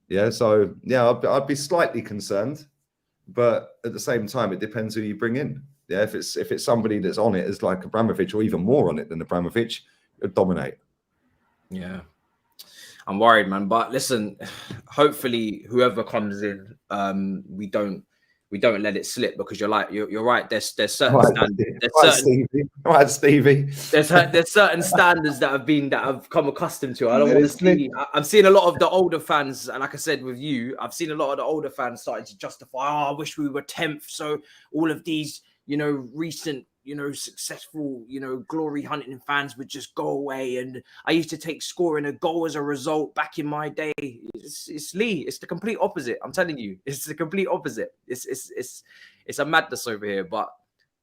Yeah, so yeah, I'd be slightly concerned, but at the same time, it depends who you bring in. Yeah, if it's somebody that's on it as like Abramovich or even more on it than Abramovich, it'll dominate. Yeah. I'm worried, man. But listen, hopefully whoever comes in, we don't let it slip, because you're right. There's certain standards. Stevie. There's certain standards that have come accustomed to. I don't want to see. I've seen a lot of the older fans, and like I said with you, I've seen a lot of the older fans starting to justify. Oh, I wish we were 10th. So all of these, recent, successful, glory hunting fans would just go away. And I used to take scoring a goal as a result back in my day. It's Lee. It's the complete opposite. I'm telling you, it's the complete opposite. It's a madness over here. But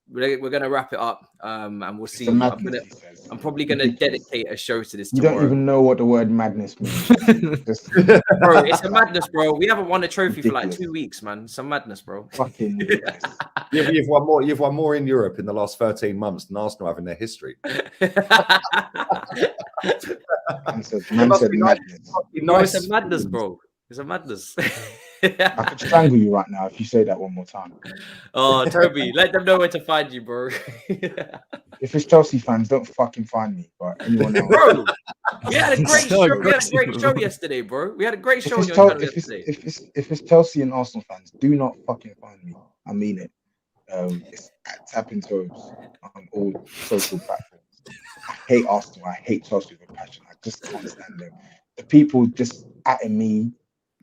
we're gonna wrap it up, and we'll see. I'm probably gonna dedicate a show to this. You tomorrow. Don't even know what the word madness means. Bro, it's a madness, bro. We haven't won a trophy for like 2 weeks, man. It's a madness, bro. Fucking ridiculous. You've won more. You've won more in Europe in the last 13 months than Arsenal have in their history. Man said madness. No, it's a madness, bro. It's a madness. I could strangle you right now if you say that one more time. Oh, Toby, let them know where to find you, bro. If it's Chelsea fans, don't fucking find me. But anyone else, bro, we had a great show. We had a great show yesterday, bro. We had a great show on your channel yesterday. If it's Chelsea and Arsenal fans, do not fucking find me. I mean it. It's at Tapping Tobs on all social platforms. I hate Arsenal. I hate Chelsea with a passion. I just can't stand them. The people just atting me,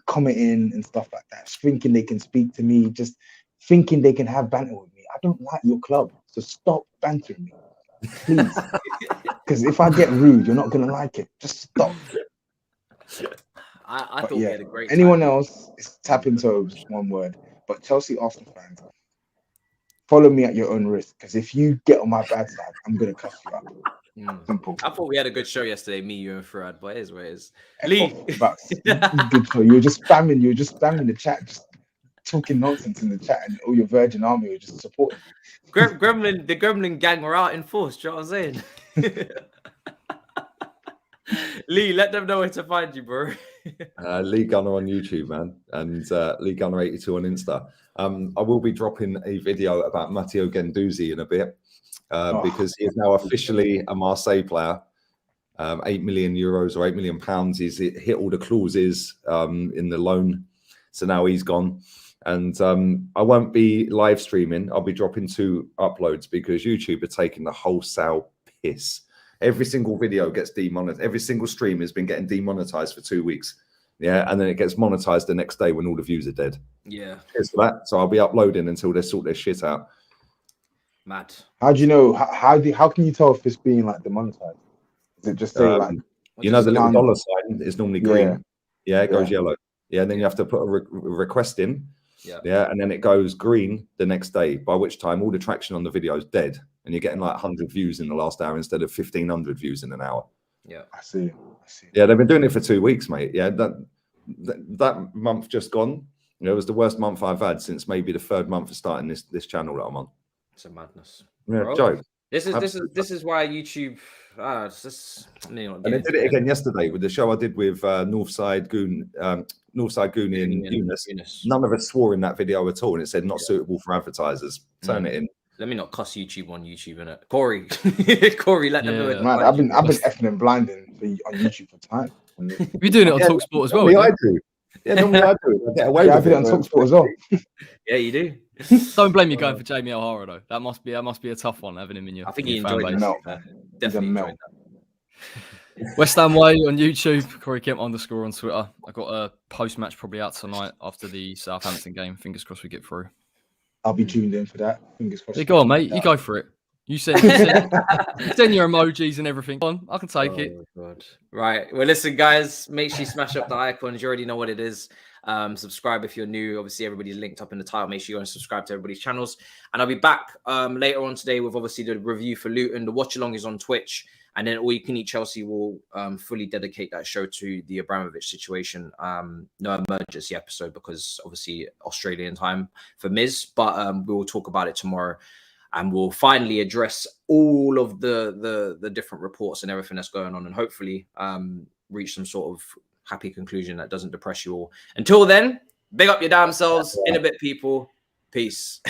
commenting and stuff like that, thinking they can speak to me, just thinking they can have banter with me. I don't like your club, so stop bantering me, please. Because if I get rude, you're not gonna like it. Just stop. I thought we had a great anyone time. else is Tapping Tobs, one word. But Chelsea Arsenal fans, follow me at your own risk. Because if you get on my bad side, I'm gonna cuss you out. Simple. I thought we had a good show yesterday, me, you, and Farad, but it is what it is. Lee. Good show. You're just spamming the chat, just talking nonsense in the chat, and all your Virgin Army were just supporting you. The Gremlin gang were out in force, do you know what I'm saying? Lee, let them know where to find you, bro. Lee Gunner on YouTube, man, and Lee Gunner 82 on Insta. I will be dropping a video about Matteo Guendouzi in a bit. Because he is now officially a Marseille player. 8 million euros or 8 million pounds. He's hit all the clauses in the loan. So now he's gone. And I won't be live streaming. I'll be dropping 2 uploads because YouTube are taking the wholesale piss. Every single video gets demonetized. Every single stream has been getting demonetized for 2 weeks. Yeah. And then it gets monetized the next day when all the views are dead. Yeah. Cheers for that. So I'll be uploading until they sort their shit out. Mad. How do you know? How can you tell if it's being like demonetized? Does it just say like? You know, the little dollar sign is normally green. Yeah, it goes yellow. Yeah, and then you have to put a request in. Yeah, and then it goes green the next day. By which time all the traction on the video is dead, and you're getting like 100 views in the last hour instead of 1,500 views in an hour. Yeah, I see. Yeah, they've been doing it for 2 weeks, mate. Yeah, that month just gone. It was the worst month I've had since maybe the 3rd month of starting this channel that I'm on. It's a madness. Yeah, bro. joke. This is why YouTube. And they did it again yesterday with the show I did with Northside Goon and Eunice. None of us swore in that video at all, and it said not suitable for advertisers. Turn it in. Let me not cuss YouTube on YouTube, innit? Corey, let them know. Man, I've been effing and blinding on YouTube for time. You're doing it on TalkSport as well. Yeah, I do. Yeah, normally I do. I get away with I do it on TalkSport as well. Yeah, you do. Don't blame you going for Jamie O'Hara though. That must be a tough one having him in your. I think he enjoyed that. Definitely enjoyed that. West Ham Way on YouTube, Corey Kemp _ on Twitter. I got a post-match probably out tonight after the Southampton game. Fingers crossed we get through. I'll be tuned in for that. Fingers crossed. Hey, go on, mate. You go for it. You send your emojis and everything. Go on, I can take it. God. Right. Well, listen, guys. Make sure you smash up the icons. You already know what it is. Subscribe if you're new. Obviously, everybody's linked up in the title. Make sure you go and subscribe to everybody's channels. And I'll be back later on today with obviously the review for Luton. The watch along is on Twitch. And then All You Can Eat Chelsea will fully dedicate that show to the Abramovich situation. No emergency episode because obviously Australian time for Miz. But we will talk about it tomorrow. And we'll finally address all of the different reports and everything that's going on. And hopefully reach some sort of happy conclusion that doesn't depress you all. Until then, big up your damn selves. In a bit, people. Peace.